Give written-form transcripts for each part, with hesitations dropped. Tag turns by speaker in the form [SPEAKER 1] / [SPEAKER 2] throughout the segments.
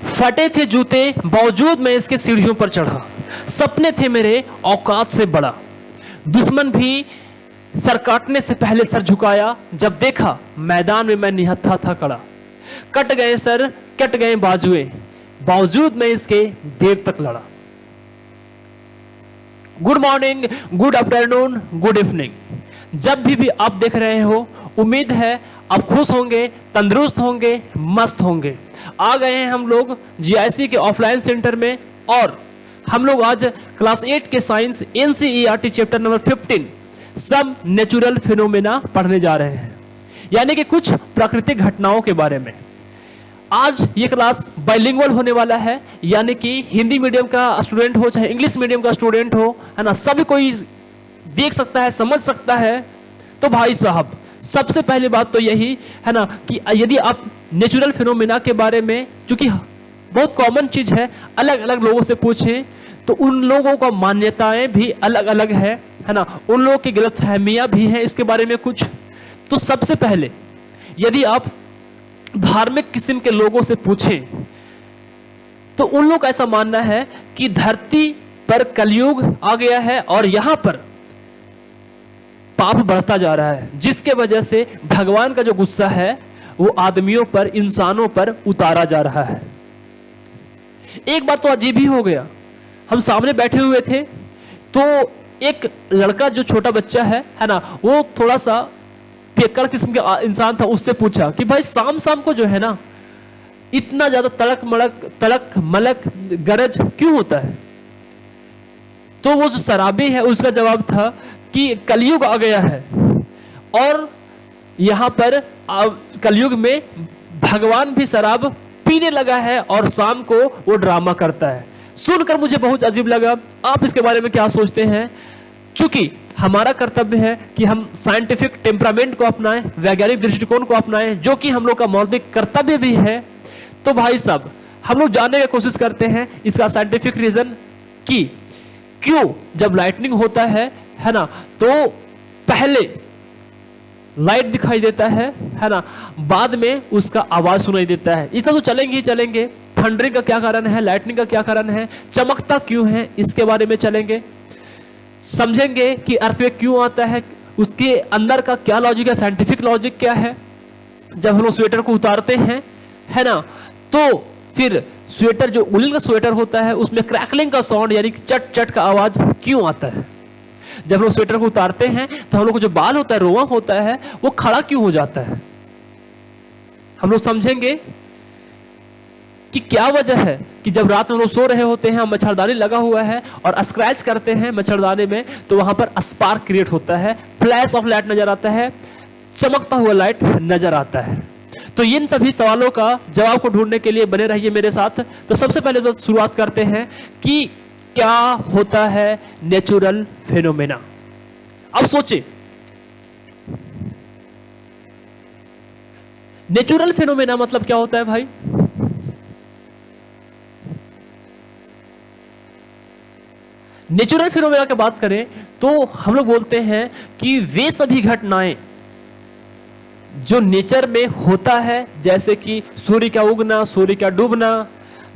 [SPEAKER 1] फटे थे जूते बावजूद मैं इसके सीढ़ियों पर चढ़ा, सपने थे मेरे औकात से बड़ा, दुश्मन भी सर काटने से पहले सर झुकाया, जब देखा मैदान में मैं निहत्था था खड़ा। कट गए सर कट गए बाजुए, बावजूद मैं इसके देर तक लड़ा। Good morning, good afternoon, good evening. जब भी आप देख रहे हो, उम्मीद है आप खुश होंगे, तंदुरुस्त होंगे, मस्त होंगे। आ गए हैं हम लोग जीआईसी के ऑफलाइन सेंटर में और हम लोग आज क्लास 8 के साइंस एनसीईआरटी चैप्टर नंबर 15 सब नेचुरल फिनोमेना पढ़ने जा रहे हैं, यानी कि कुछ प्राकृतिक घटनाओं के बारे में। आज ये क्लास बाइलिंगुअल होने वाला है, यानी कि हिंदी मीडियम का स्टूडेंट हो चाहे इंग्लिश मीडियम का स्टूडेंट हो, है ना, सभी कोई देख सकता है, समझ सकता है। तो भाई साहब, सबसे पहली बात तो यही है ना कि यदि आप नेचुरल फिनोमेना के बारे में, चूंकि बहुत कॉमन चीज है, अलग अलग लोगों से पूछें तो उन लोगों का मान्यताएं भी अलग अलग है ना, उन लोगों की गलतफहमियां भी हैं इसके बारे में कुछ। तो सबसे पहले यदि आप धार्मिक किस्म के लोगों से पूछें तो उन लोग का ऐसा मानना है कि धरती पर कलयुग आ गया है और यहां पर पाप बढ़ता जा रहा है, जिसके वजह से भगवान का जो गुस्सा है वो आदमियों पर, इंसानों पर उतारा जा रहा है। एक बात तो अजीब ही हो गया, हम सामने बैठे हुए थे तो एक लड़का जो छोटा बच्चा है ना, वो थोड़ा सा पियक्कड़ किस्म का इंसान था, उससे पूछा कि भाई शाम शाम को जो है ना इतना ज्यादा तड़क मलक गरज क्यों होता है? तो वो जो शराबी है उसका जवाब था कि कलयुग आ गया है और यहां पर कलयुग में भगवान भी शराब पीने लगा है और शाम को वो ड्रामा करता है। सुनकर मुझे बहुत अजीब लगा। आप इसके बारे में क्या सोचते हैं? चूंकि हमारा कर्तव्य है कि हम साइंटिफिक टेम्परामेंट को अपनाएं, वैज्ञानिक दृष्टिकोण को अपनाएं, जो कि हम लोग का मौलिक कर्तव्य भी है। तो भाई साहब, हम लोग जानने की कोशिश करते हैं इसका साइंटिफिक रीजन कि क्यों जब लाइटनिंग होता है ना, तो पहले लाइट दिखाई देता है ना, बाद में उसका आवाज सुनाई देता है। इसका तो चलेंगे ही चलेंगे। थंडरिंग का क्या कारण है, लाइटनिंग का क्या कारण है, चमकता क्यों है, इसके बारे में चलेंगे, समझेंगे कि अर्थक्वेक क्यों आता है, उसके अंदर का क्या लॉजिक है, साइंटिफिक लॉजिक क्या है। जब हम लोग स्वेटर को उतारते हैं है ना, तो फिर स्वेटर जो उलन का स्वेटर होता है उसमें क्रैकलिंग का साउंड यानी चट चट का आवाज क्यों आता है? जब हम लोग स्वेटर को उतारते हैं तो हम लोग को जो बाल होता है, रोआ होता है, वो खड़ा क्यों हो जाता है? हम लोग समझेंगे कि क्या वजह है कि जब रात में हम लोग सो रहे होते हैं, मच्छरदानी लगा हुआ है और स्क्रैच करते हैं मच्छरदानी में, तो वहां पर स्पार्क क्रिएट होता है, फ्लैश ऑफ लाइट नजर आता है, चमकता हुआ लाइट नजर आता है। तो इन सभी सवालों का जवाब को ढूंढने के लिए बने रहिए मेरे साथ। तो सबसे पहले तो शुरुआत करते हैं कि क्या होता है नेचुरल फिनोमेना। अब सोचिए, नेचुरल फिनोमेना मतलब क्या होता है भाई? नेचुरल फिनोमेना की बात करें तो हम लोग बोलते हैं कि वे सभी घटनाएं जो नेचर में होता है, जैसे कि सूर्य का उगना, सूर्य का डूबना,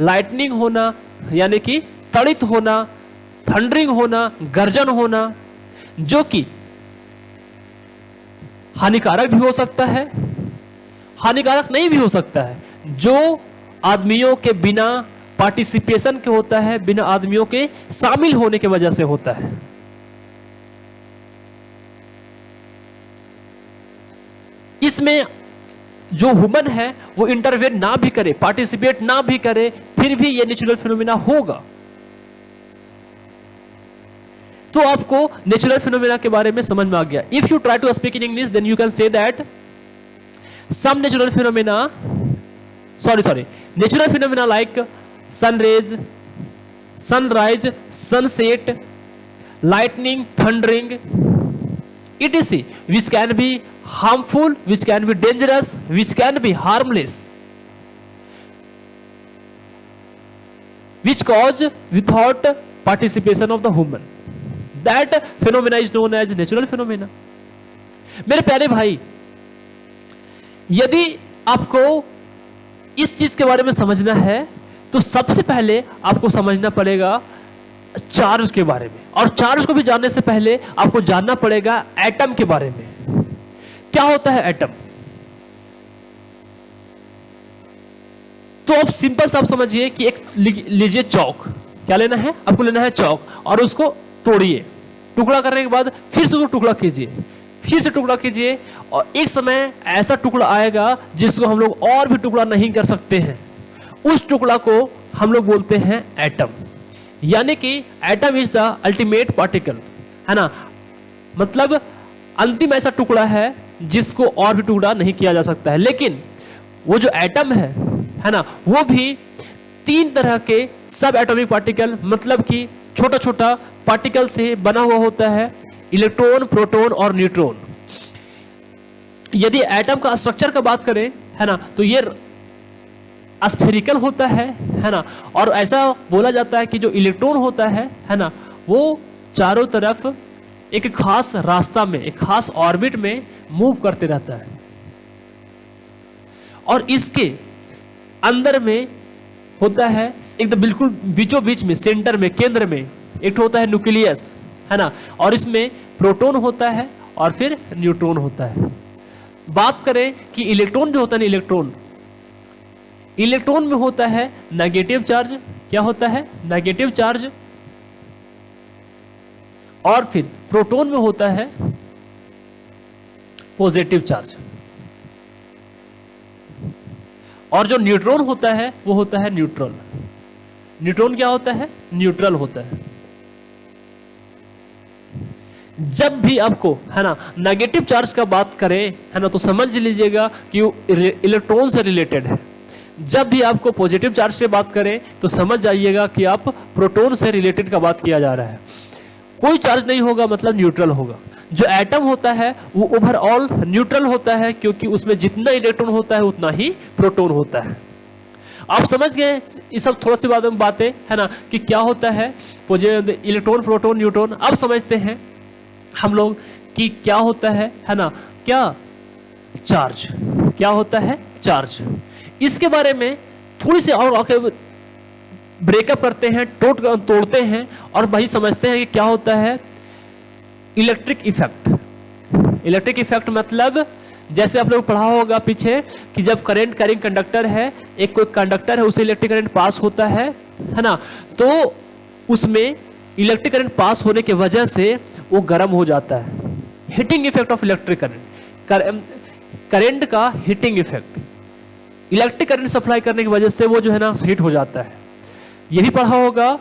[SPEAKER 1] लाइटनिंग होना यानी कि तड़ित होना, थंडरिंग होना, गर्जन होना, जो कि हानिकारक भी हो सकता है, हानिकारक नहीं भी हो सकता है, जो आदमियों के बिना पार्टिसिपेशन के होता है, बिना आदमियों के शामिल होने की वजह से होता है। इसमें जो ह्यूमन है वो इंटरवेन ना भी करे, पार्टिसिपेट ना भी करे, फिर भी ये नेचुरल फिनोमेना होगा। तो आपको नेचुरल फिनोमेना के बारे में समझ में आ गया। If you try to speak in English then you can say that some natural phenomena, natural phenomena like sun rays, sunrise, sunset, lightning, thundering, etc., which can be harmful, which can be dangerous, which can be harmless, which cause without participation of the human. That phenomena is known as natural phenomena. मेरे प्यारे भाई, यदि आपको इस चीज के बारे में समझना है तो सबसे पहले आपको समझना पड़ेगा चार्ज के बारे में, और चार्ज को भी जानने से पहले आपको जानना पड़ेगा एटम के बारे में। क्या होता है एटम? तो अब सिंपल सा आप समझिए कि एक लीजिए चौक, क्या लेना है आपको? लेना है चौक, और उसको तोड़िए, टुकड़ा करने के बाद फिर से उसको टुकड़ा कीजिए, फिर से टुकड़ा कीजिए, और एक समय ऐसा टुकड़ा आएगा जिसको हम लोग और भी टुकड़ा नहीं कर सकते हैं, उस टुकड़ा को हम लोग बोलते हैं एटम। यानी कि atom is the ultimate particle, है ना, मतलब अंतिम ऐसा टुकड़ा है जिसको और भी टुकड़ा नहीं किया जा सकता है। लेकिन वो जो एटम है ना, वो भी 3 तरह के सब एटॉमिक पार्टिकल, मतलब कि छोटा छोटा पार्टिकल से बना हुआ होता है, इलेक्ट्रॉन, प्रोटॉन और न्यूट्रॉन। यदि एटम का स्ट्रक्चर का बात करें, है ना, तो ये स्फेरिकल होता है ना, और ऐसा बोला जाता है कि जो इलेक्ट्रॉन होता है ना, वो चारों तरफ एक खास रास्ता में, एक खास ऑर्बिट में मूव करते रहता है, और इसके अंदर में होता है एकदम बिल्कुल बीचों बीच में, सेंटर में, केंद्र में एक होता है न्यूक्लियस, है ना, और इसमें प्रोटॉन होता है और फिर न्यूट्रॉन होता है। बात करें कि इलेक्ट्रॉन जो होता है, इलेक्ट्रॉन में होता है नेगेटिव चार्ज। क्या होता है? Negative charge. और फिर प्रोटॉन में होता है पॉजिटिव चार्ज, और जो न्यूट्रॉन होता है वो होता है न्यूट्रल। न्यूट्रॉन क्या होता है? न्यूट्रल होता है। जब भी आपको, है ना, नेगेटिव चार्ज का बात करें, है ना, तो समझ लीजिएगा कि वो इलेक्ट्रॉन से रिलेटेड है। जब भी आपको पॉजिटिव चार्ज से बात करें तो समझ जाइएगा कि आप प्रोटॉन से रिलेटेड का बात किया जा रहा है। कोई चार्ज नहीं होगा मतलब न्यूट्रल होगा। जो एटम होता है वो ओवरऑल न्यूट्रल होता है, क्योंकि उसमें जितना इलेक्ट्रॉन होता है उतना ही प्रोटॉन होता है। आप समझ गए ये सब थोड़ा सी बातें, है ना, कि क्या होता है इलेक्ट्रॉन, प्रोटॉन, न्यूट्रॉन। अब समझते हैं हम लोग कि क्या होता है ना, क्या चार्ज, क्या होता है चार्ज। इसके बारे में थोड़ी सी और ब्रेकअप करते हैं, तोड़ते हैं, और वही समझते हैं कि क्या होता है इलेक्ट्रिक इफेक्ट। इलेक्ट्रिक इफेक्ट मतलब जैसे आप लोग पढ़ा होगा पीछे कि जब करंट कैरिंग कंडक्टर है, एक कोई कंडक्टर है, उसे इलेक्ट्रिक करंट पास होता है ना, तो उसमें इलेक्ट्रिक करंट पास होने की वजह से वो गर्म हो जाता है। Heating effect of electric current, current का heating effect, electric current supply करने की वजह से वो जो है ना हीट हो जाता है। ये भी पढ़ा होगा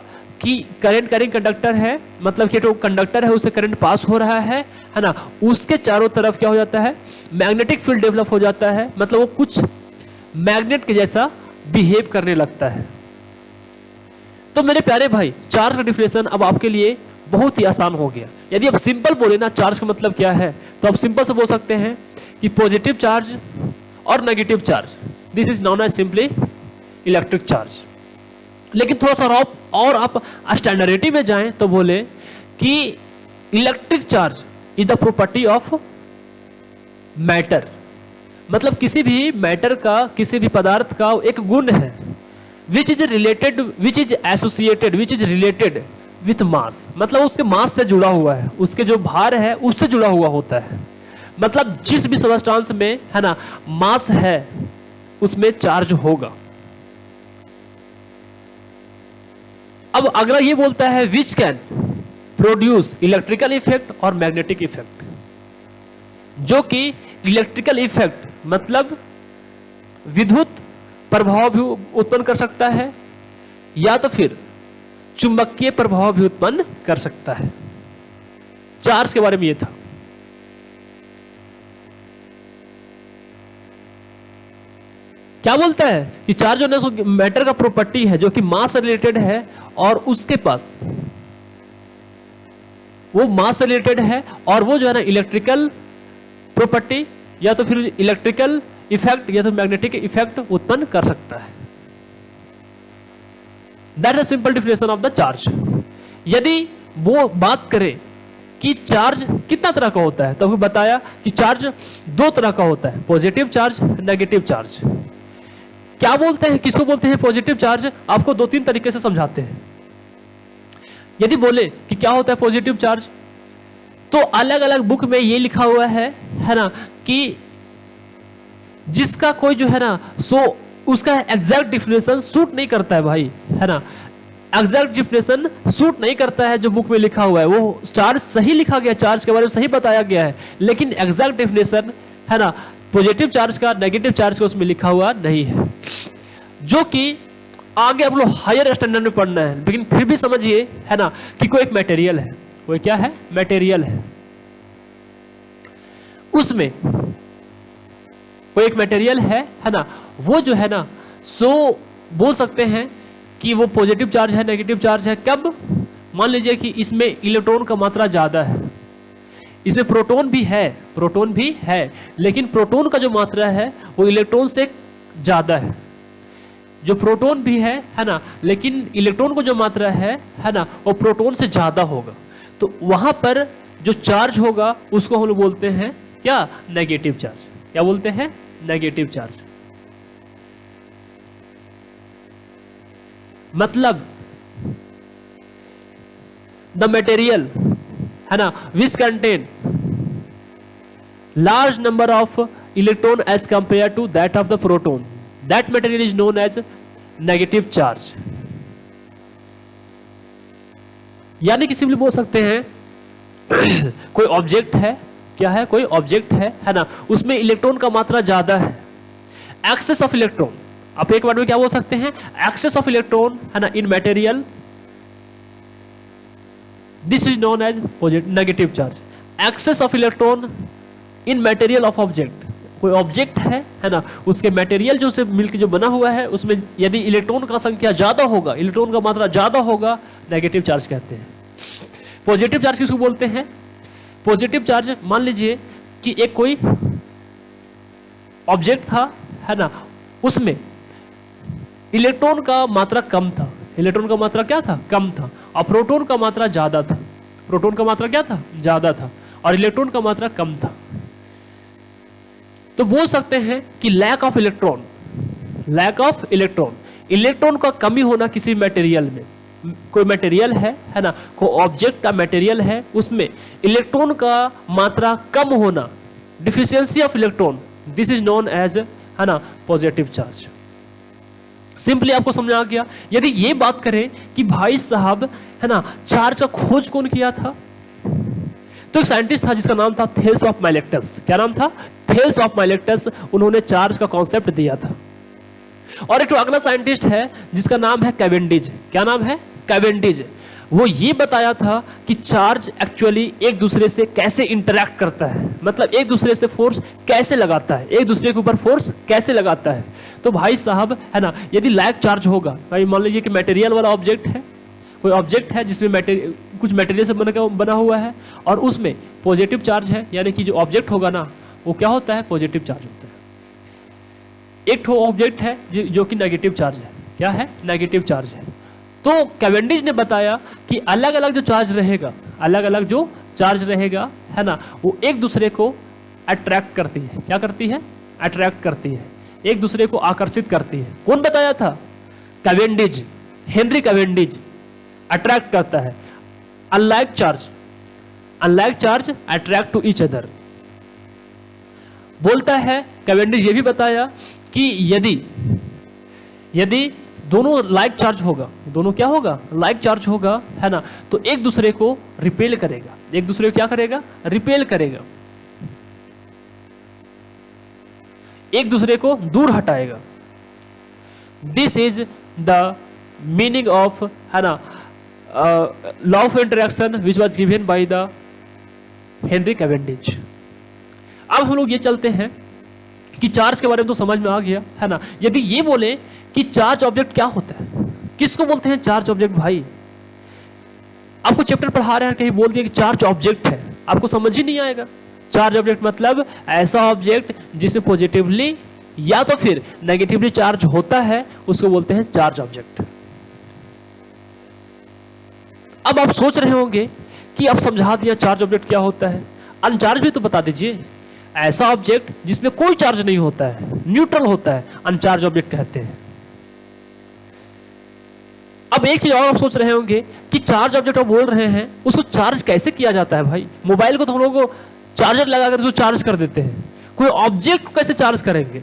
[SPEAKER 1] कि करंट कैरिंग कंडक्टर है, मतलब कि जो कंडक्टर है उससे करंट पास हो रहा है ना, उसके चारों तरफ क्या हो जाता है, मैग्नेटिक फील्ड डेवलप हो जाता है, मतलब वो कुछ मैग्नेट के जैसा बिहेव करने लगता है। तो मेरे प्यारे भाई, चार्ज का डिफिनेशन अब आपके लिए बहुत ही आसान हो गया। यदि आप सिंपल बोले ना चार्ज का मतलब क्या है, तो आप सिंपल से बोल सकते हैं कि पॉजिटिव चार्ज और negative charge, this is known as simply electric charge. लेकिन थोड़ा सा और आप स्टैंडर्डिटी में जाएं तो बोले कि electric charge is the property of matter, मतलब किसी भी मैटर का, किसी भी पदार्थ का एक गुण है, which is related, which is associated, which is related with mass, मतलब उसके मास से जुड़ा हुआ है, उसके जो भार है उससे जुड़ा हुआ होता है। मतलब जिस भी सबस्टांस में, है ना, मास है उसमें चार्ज होगा। अब अगला ये बोलता है which can produce electrical effect और मैग्नेटिक इफेक्ट, जो कि इलेक्ट्रिकल इफेक्ट मतलब विद्युत प्रभाव भी उत्पन्न कर सकता है, या तो फिर चुंबकीय प्रभाव भी उत्पन्न कर सकता है। चार्ज के बारे में ये था। क्या बोलता है कि चार्ज होने से मैटर का प्रॉपर्टी है जो कि मास से रिलेटेड है, और उसके पास वो मास से रिलेटेड है, और वो जो है ना इलेक्ट्रिकल प्रॉपर्टी या तो फिर इलेक्ट्रिकल इफेक्ट या तो मैग्नेटिक इफेक्ट उत्पन्न कर सकता है। That is simple definition of the charge. यदि वो बात करें कि चार्ज कितना तरह का होता है, तो अभी बताया कि चार्ज 2 तरह का होता है, पॉजिटिव चार्ज, नेगेटिव चार्ज। क्या बोलते हैं, किसको बोलते हैं पॉजिटिव चार्ज, आपको 2-3 तरीके से समझाते हैं। यदि बोले कि क्या होता है पॉजिटिव चार्ज, तो अलग अलग बुक में ये लिखा हुआ है ना, कि जिसका कोई जो है ना सो उसका एग्जैक्ट डिफिनेशन सूट नहीं करता है भाई, है ना, एग्जैक्ट डिफिनेशन सूट नहीं करता है जो बुक में लिखा हुआ है। वो चार्ज सही लिखा गया, चार्ज के बारे में सही बताया गया है, लेकिन एग्जैक्ट डिफिनेशन है ना पॉजिटिव चार्ज का, नेगेटिव चार्ज का उसमें लिखा हुआ नहीं है, जो कि आगे हम लोग हायर स्टैंडर्ड में पढ़ना है। लेकिन फिर भी समझिए है ना कि कोई एक मटेरियल है, कोई क्या है, मटेरियल है, उसमें कोई एक मटेरियल है ना, वो जो है ना सो बोल सकते हैं कि वो पॉजिटिव चार्ज है, नेगेटिव चार्ज है। कब? मान लीजिए कि इसमें इलेक्ट्रॉन का मात्रा ज्यादा है, इसमें प्रोटॉन भी है, लेकिन प्रोटॉन का जो मात्रा है वो इलेक्ट्रॉन से ज्यादा है। जो प्रोटॉन भी है ना, लेकिन इलेक्ट्रॉन को जो मात्रा है ना वो प्रोटॉन से ज्यादा होगा, तो वहां पर जो चार्ज होगा उसको हम लोग बोलते हैं क्या, नेगेटिव चार्ज। क्या बोलते हैं? Negative charge. मतलब द मटेरियल है ना which contain large number of electron as compare to that of the proton, that material is known as negative charge. यानी कि सिंपली बोल सकते हैं कोई ऑब्जेक्ट है, क्या है, कोई ऑब्जेक्ट है ना, उसमें इलेक्ट्रॉन का मात्रा ज्यादा है, एक्सेस ऑफ इलेक्ट्रॉन, आप एक बार में क्या बोल सकते हैं, एक्सेस ऑफ इलेक्ट्रॉन है ना in material, this is known as negative charge. Excess of electron in material of object, कोई ऑब्जेक्ट है ना, उसके मटेरियल जो से मिलकर जो बना हुआ है उसमें यदि इलेक्ट्रॉन का संख्या ज्यादा होगा, इलेक्ट्रॉन का मात्रा ज्यादा होगा, नेगेटिव चार्ज कहते हैं। पॉजिटिव चार्ज किसको बोलते हैं? पॉजिटिव चार्ज मान लीजिए कि एक कोई ऑब्जेक्ट था है ना, उसमें इलेक्ट्रॉन का मात्रा कम था, इलेक्ट्रॉन का मात्रा क्या था, कम था, और प्रोटॉन का मात्रा ज्यादा था, प्रोटॉन का मात्रा क्या था, ज्यादा था, और इलेक्ट्रॉन का मात्रा कम था। तो बोल सकते हैं कि lack of electron, lack of electron, electron का कमी होना किसी मटेरियल में, कोई मटेरियल है ना, कोई ऑब्जेक्ट का मटेरियल है, उसमें इलेक्ट्रॉन का मात्रा कम होना, deficiency of electron, this is known as है ना पॉजिटिव चार्ज। सिंपली आपको समझ आ गया। यदि ये बात करें कि भाई साहब है ना चार्ज का खोज कौन किया था, तो एक साइंटिस्ट था जिसका नाम था थेल्स ऑफ माइलेक्टस। क्या नाम था? Thales of Miletus. उन्होंने चार्ज का कॉन्सेप्ट दिया था। और एक अगला साइंटिस्ट है जिसका नाम है कैवेंडिश। क्या नाम है? कैवेंडिश। वो ये बताया था कि चार्ज एक्चुअली एक दूसरे से कैसे इंटरैक्ट करता है, मतलब एक दूसरे से फोर्स कैसे लगाता है, एक दूसरे के ऊपर फोर्स कैसे लगाता है। तो भाई साहब है ना, यदि लाइक चार्ज होगा, भाई मान लीजिए कि मटेरियल वाला ऑब्जेक्ट है, कोई ऑब्जेक्ट है जिसमें कुछ मटेरियल से बना हुआ है, और उसमें पॉजिटिव चार्ज है, यानी कि जो ऑब्जेक्ट होगा ना वो क्या होता है? पॉजिटिव चार्ज होता है। एक ऑब्जेक्ट है जो कि नेगेटिव चार्ज है। क्या है? नेगेटिव चार्ज है। तो कैवेंडिश ने बताया कि अलग अलग जो चार्ज रहेगा, अलग अलग जो चार्ज रहेगा है ना, वो एक दूसरे को अट्रैक्ट करती है। क्या करती है? अट्रैक्ट करती है, एक दूसरे को आकर्षित करती है। कौन बताया था? Cavendish, Henry Cavendish. अट्रैक्ट करता है। Unlike charge attract to each other. बोलता है कैवेंडिश ये भी बताया कि यदि दोनों लाइक चार्ज होगा, दोनों क्या होगा? लाइक चार्ज होगा है ना, तो एक दूसरे को रिपेल करेगा, एक दूसरे को क्या करेगा? रिपेल करेगा, एक दूसरे को दूर हटाएगा। This is the meaning of है ना law of interaction which was given by the Henry Cavendish. अब हम लोग ये चलते हैं कि चार्ज के बारे में तो समझ में आ गया है ना। यदि ये बोले कि चार्ज ऑब्जेक्ट क्या होता है, किसको बोलते हैं चार्ज ऑब्जेक्ट? भाई आपको चैप्टर पढ़ा रहे हैं, कहीं बोल दिया कि चार्ज ऑब्जेक्ट है, आपको समझ ही नहीं आएगा। चार्ज ऑब्जेक्ट मतलब ऐसा ऑब्जेक्ट जिसमें पॉजिटिवली या तो फिर नेगेटिवली चार्ज होता है, उसको बोलते हैं चार्ज ऑब्जेक्ट। अब आप सोच रहे होंगे कि अब समझा दिया चार्ज ऑब्जेक्ट क्या होता है, अनचार्ज भी तो बता दीजिए। ऐसा ऑब्जेक्ट जिसमें कोई चार्ज नहीं होता है, न्यूट्रल होता है, अनचार्ज ऑब्जेक्ट कहते हैं। अब एक चीज और आप सोच रहे होंगे कि चार्ज ऑब्जेक्ट आप बोल रहे हैं, उसको चार्ज कैसे किया जाता है भाई? मोबाइल को तो हम लोग चार्जर लगाकर उसको चार्ज कर देते हैं, कोई ऑब्जेक्ट को कैसे चार्ज करेंगे?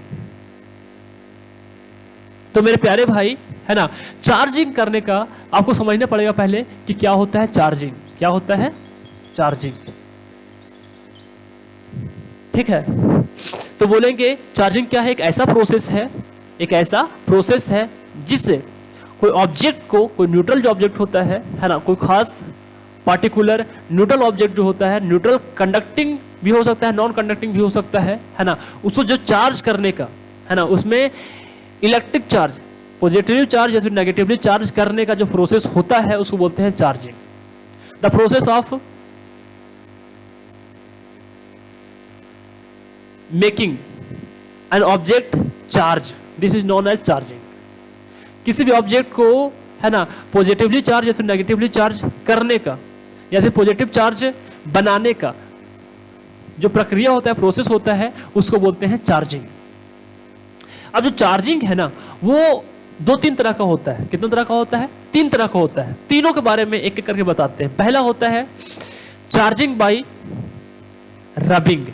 [SPEAKER 1] तो मेरे प्यारे भाई, है ना, चार्जिंग करने का आपको समझना पड़ेगा पहले कि क्या होता है चार्जिंग, क्या होता है चार्जिंग। ठीक है, तो बोलेंगे चार्जिंग क्या है? एक ऐसा प्रोसेस है, एक ऐसा प्रोसेस है जिससे कोई ऑब्जेक्ट को, कोई न्यूट्रल जो ऑब्जेक्ट होता है ना, कोई खास पार्टिकुलर न्यूट्रल ऑब्जेक्ट जो होता है, न्यूट्रल कंडक्टिंग भी हो सकता है, नॉन कंडक्टिंग भी हो सकता है ना, उसको जो चार्ज करने का, है ना, उसमें इलेक्ट्रिक चार्ज, पॉजिटिवली चार्ज या फिर नेगेटिवली चार्ज करने का जो प्रोसेस होता है उसको बोलते हैं charging. The process of making an object charge, this is known as charging. किसी भी ऑब्जेक्ट को, है ना, पॉजिटिवली चार्ज या फिर नेगेटिवली चार्ज करने का या फिर पॉजिटिव चार्ज बनाने का जो प्रक्रिया होता है, प्रोसेस होता है, उसको बोलते हैं चार्जिंग। अब जो चार्जिंग है ना, वो 2-3 तरह का होता है। कितने तरह का होता है? 3 तरह का होता है। तीनों के बारे में एक एक करके बताते हैं। पहला होता है चार्जिंग बाय रबिंग,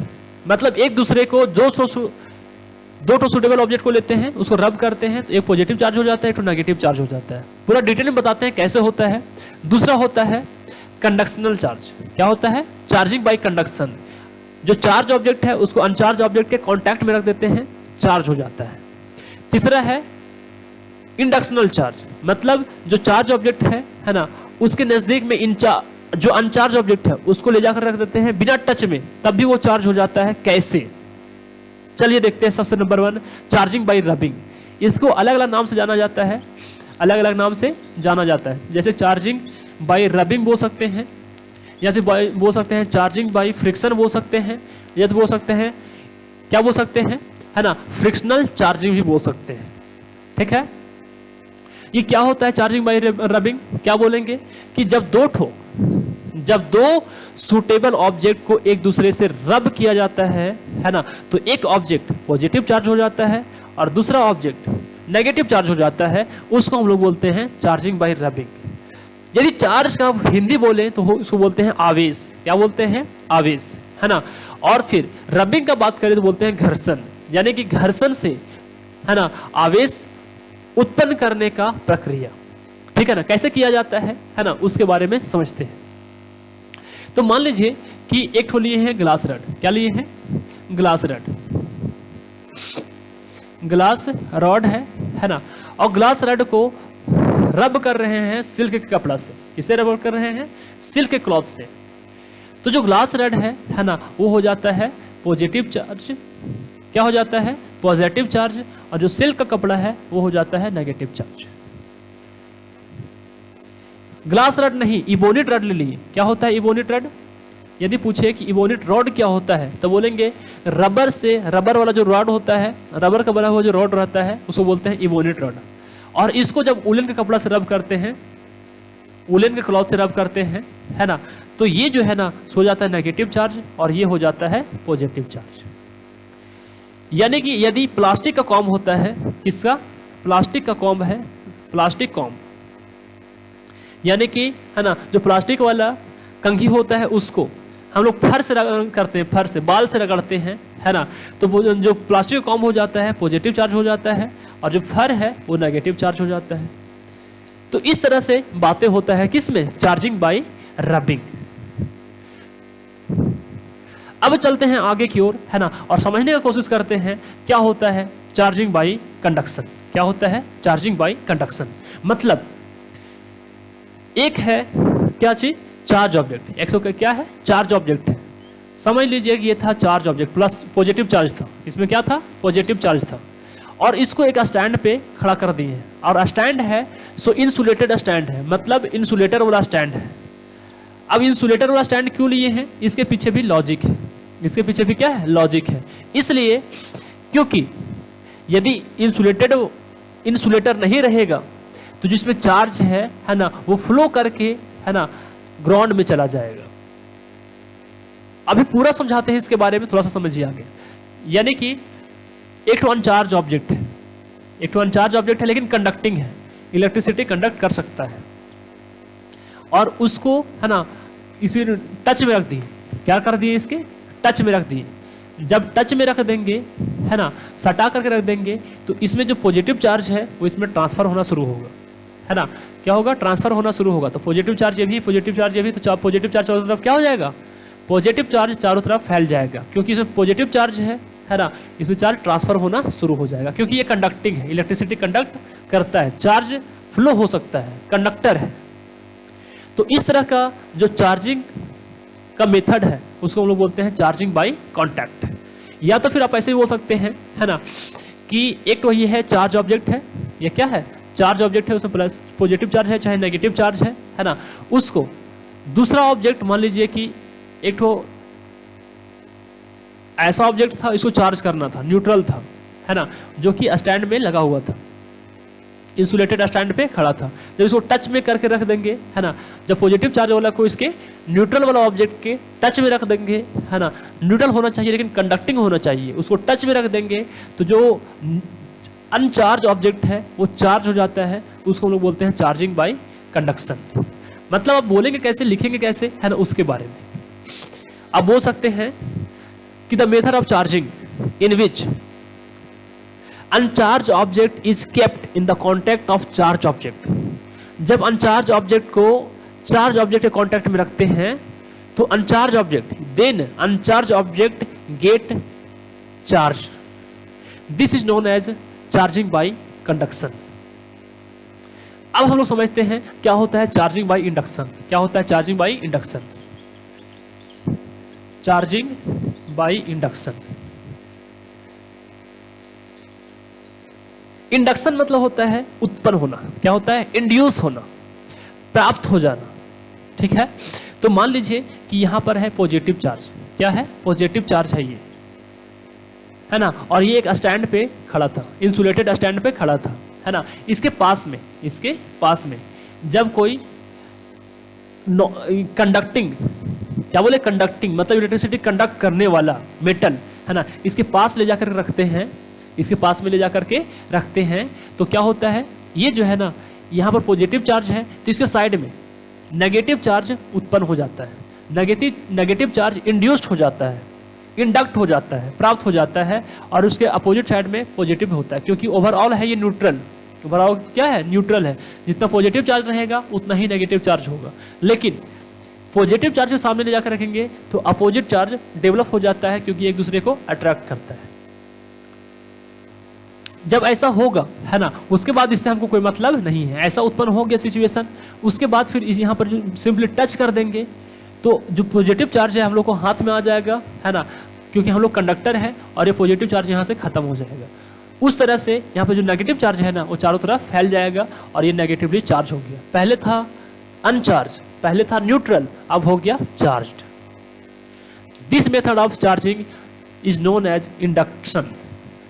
[SPEAKER 1] मतलब एक दूसरे को दो तो सुटेबल ऑब्जेक्ट को लेते हैं, उसको रब करते हैं तो एक पॉजिटिव चार्ज हो जाता है, एक तो नेगेटिव चार्ज हो जाता है। पूरा डिटेल में बताते हैं कैसे होता है। दूसरा होता है कंडक्शनल चार्ज। क्या होता है? Charging by conduction. जो चार्ज ऑब्जेक्ट है उसको अनचार्ज ऑब्जेक्ट के कांटेक्ट में रख देते हैं, चार्ज हो जाता है। तीसरा है इंडक्शनल चार्ज, मतलब जो चार्ज ऑब्जेक्ट है ना, उसके नजदीक में जो अनचार्ज ऑब्जेक्ट है उसको ले जाकर रख देते हैं बिना टच में, तब भी वो चार्ज हो जाता है। कैसे? चलिए देखते हैं। सबसे नंबर 1 चार्जिंग बाय रबिंग। इसको अलग अलग नाम से जाना जाता है, अलग अलग नाम से जाना जाता है। जैसे चार्जिंग बाय रबिंग बोल सकते हैं, या फिर बोल सकते हैं चार्जिंग बाय फ्रिक्शन बोल सकते हैं, या तो बोल सकते हैं, क्या बोल सकते हैं, है ना, फ्रिक्शनल चार्जिंग भी बोल सकते हैं। ठीक है, ये क्या होता है चार्जिंग बाय रबिंग? क्या बोलेंगे कि जब दो सुटेबल ऑब्जेक्ट को एक दूसरे से रब किया जाता है ना, तो एक ऑब्जेक्ट पॉजिटिव चार्ज हो जाता है और दूसरा ऑब्जेक्ट नेगेटिव चार्ज हो जाता है, उसको हम लोग बोलते हैं चार्जिंग बाय रबिंग। यदि चार्ज का हिंदी बोले तो उसको बोलते हैं आवेश। क्या बोलते हैं? आवेश, है ना। और फिर रबिंग का बात करें तो बोलते हैं घर्षण, यानी कि घर्षण से, है ना, आवेश उत्पन्न करने का प्रक्रिया। ठीक है ना, कैसे किया जाता है ना, उसके बारे में समझते हैं। तो मान लीजिए कि एक ठो लिए हैं ग्लास रड। क्या लिए हैं? ग्लास रड, ग्लास रॉड है ना, और ग्लास रड को रब कर रहे हैं सिल्क के कपड़ा से। किसे रब कर रहे हैं? सिल्क के क्लॉथ से। तो जो ग्लास रड है ना, वो हो जाता है पॉजिटिव चार्ज। क्या हो जाता है? Positive charge. और जो सिल्क का कपड़ा है वो हो जाता है नेगेटिव चार्ज। ग्लास रड नहीं, इबोनिट रड ले लिए। क्या होता है इबोनिट रड? यदि पूछे कि इबोनिट रॉड क्या होता है तो बोलेंगे रबर से, रबर वाला जो रॉड होता है, रबर का बना हुआ जो रॉड रहता है उसको बोलते हैं इबोनिट रॉड। और इसको जब उलन के कपड़ा से रब करते हैं, उलन के क्लॉथ से रब करते हैं, है ना, तो ये जो है ना हो जाता है नेगेटिव चार्ज और ये हो जाता है पॉजिटिव चार्ज। यानी कि यदि प्लास्टिक का कॉम होता है, किसका? प्लास्टिक का कॉम है, प्लास्टिक कॉम, यानी कि, है ना, जो प्लास्टिक वाला कंघी होता है उसको हम लोग फर से करते हैं, फर से, बाल से रगड़ते हैं, है ना, तो जो प्लास्टिक कॉम हो जाता है पॉजिटिव चार्ज हो जाता है और जो फर है वो नेगेटिव चार्ज हो जाता है। तो इस तरह से बातें होता है किसमें? Charging by rubbing. अब चलते हैं आगे की ओर, है ना, और समझने की कोशिश करते हैं क्या होता है चार्जिंग बाय कंडक्शन। क्या होता है चार्जिंग बाय कंडक्शन? मतलब एक है क्या चीज? Charge object. एक सौ क्या है? चार्ज ऑब्जेक्ट है। समझ लीजिए कि ये था charge object, plus positive charge था। इसमें क्या था? पॉजिटिव चार्ज था। और इसको एक स्टैंड पे खड़ा कर दिए हैं, और स्टैंड है सो इंसुलेटेड स्टैंड है, मतलब इंसुलेटर वाला स्टैंड है। अब इंसुलेटर वाला स्टैंड क्यों लिए हैं? इसके पीछे भी लॉजिक है। इसके पीछे भी क्या है? लॉजिक है। इसलिए क्योंकि यदि इंसुलेटर नहीं रहेगा तो जिसमें चार्ज है ना, वो फ्लो करके, है ना, ग्राउंड में चला जाएगा। अभी पूरा समझाते हैं इसके बारे में, थोड़ा सा समझिए आगे। यानी कि एक तो अनचार्ज ऑब्जेक्ट है, एक तो अनचार्ज ऑब्जेक्ट है लेकिन कंडक्टिंग है, इलेक्ट्रिसिटी कंडक्ट कर सकता है, और उसको है ना इसी टच में रख दिए। क्या कर दिए? इसके टच में रख दिए। जब टच में रख देंगे है ना, सटा करके रख देंगे, तो इसमें जो पॉजिटिव चार्ज है वो इसमें ट्रांसफर होना शुरू होगा, है ना। क्या होगा? ट्रांसफर होना शुरू होगा। तो पॉजिटिव चार्ज ये भी, पॉजिटिव चार्ज ये भी, तो पॉजिटिव चार्ज चारों तरफ क्या हो जाएगा? पॉजिटिव चार्ज चारों तरफ फैल जाएगा, क्योंकि इसमें पॉजिटिव चार्ज है ना, इसमें चार्ज ट्रांसफर होना शुरू हो जाएगा, क्योंकि ये कंडक्टिंग है, इलेक्ट्रिसिटी कंडक्ट करता है, चार्ज फ्लो हो सकता है, कंडक्टर है। तो इस तरह का जो चार्जिंग का मेथड है उसको हम लोग बोलते हैं चार्जिंग बाय कांटेक्ट। या तो फिर आप ऐसे भी बोल सकते हैं, है ना, कि एक तो ये है चार्ज ऑब्जेक्ट है, ये क्या है? चार्ज ऑब्जेक्ट है, उसमें प्लस पॉजिटिव चार्ज है चाहे नेगेटिव चार्ज है ना। उसको दूसरा ऑब्जेक्ट मान लीजिए कि एक तो ऐसा ऑब्जेक्ट था, इसको चार्ज करना था, न्यूट्रल था, है ना, जो कि स्टैंड में लगा हुआ था, इंसुलेटेड स्टैंड पे खड़ा था। जब इसको टच में करके रख देंगे, है ना, जब पॉजिटिव चार्ज वाला को इसके न्यूट्रल वाला ऑब्जेक्ट के टच में रख देंगे, है ना, न्यूट्रल होना चाहिए लेकिन कंडक्टिंग होना चाहिए, उसको टच में रख देंगे तो जो अनचार्ज ऑब्जेक्ट है वो चार्ज हो जाता है, उसको हम लोग बोलते हैं चार्जिंग बाय कंडक्शन। मतलब आप बोलेंगे कैसे, लिखेंगे कैसे, है ना, उसके बारे में आप बोल सकते हैं कि the method of charging in which uncharge object is kept in the contact of charge object. जब अनचार्ज ऑब्जेक्ट को चार्ज ऑब्जेक्ट के कॉन्टेक्ट में रखते हैं तो uncharge object, then uncharge object get charge. This is known as charging by conduction. अब हम लोग समझते हैं क्या होता है चार्जिंग बाय इंडक्शन। क्या होता है charging by induction? Charging by induction, induction मतलब होता है उत्पन्न होना। क्या होता है? इंड्यूस होना, प्राप्त हो जाना, ठीक है। तो मान लीजिए कि यहां पर है पॉजिटिव चार्ज। क्या है? पॉजिटिव चार्ज है ये, है ना, और ये एक स्टैंड पे खड़ा था, इंसुलेटेड स्टैंड पे खड़ा था, है ना। इसके पास में जब कोई कंडक्टिंग, क्या बोले, कंडक्टिंग मतलब इलेक्ट्रिसिटी कंडक्ट करने वाला मेटल, है ना, इसके पास ले जाकर रखते हैं, इसके पास में ले जाकर के रखते हैं, तो क्या होता है, ये जो है ना, यहाँ पर पॉजिटिव चार्ज है तो इसके साइड में नेगेटिव चार्ज उत्पन्न हो जाता है, नेगेटिव चार्ज इंड्यूस्ड हो जाता है, इंडक्ट हो जाता है, प्राप्त हो जाता है, और उसके अपोजिट साइड में पॉजिटिव होता है, क्योंकि ओवरऑल है ये न्यूट्रल। ओवरऑल क्या है? न्यूट्रल है। जितना पॉजिटिव चार्ज रहेगा उतना ही नेगेटिव चार्ज होगा, लेकिन पॉजिटिव चार्ज के सामने ले जाकर रखेंगे तो अपोजिट चार्ज डेवलप हो जाता है, क्योंकि एक दूसरे को अट्रैक्ट करता है। जब ऐसा होगा, है ना, उसके बाद इससे हमको कोई मतलब नहीं है, ऐसा उत्पन्न हो गया सिचुएशन, उसके बाद फिर यहाँ पर जो सिंपली टच कर देंगे तो जो पॉजिटिव चार्ज है हम लोग को हाथ में आ जाएगा, है ना, क्योंकि हम लोग कंडक्टर है, और ये पॉजिटिव चार्ज यहाँ से खत्म हो जाएगा। उस तरह से यहाँ पर जो नेगेटिव चार्ज है ना वो चारों तरफ फैल जाएगा और ये नेगेटिवली चार्ज हो गया। पहले था अनचार्ज, पहले था न्यूट्रल, अब हो गया charged. This method of charging is known as induction,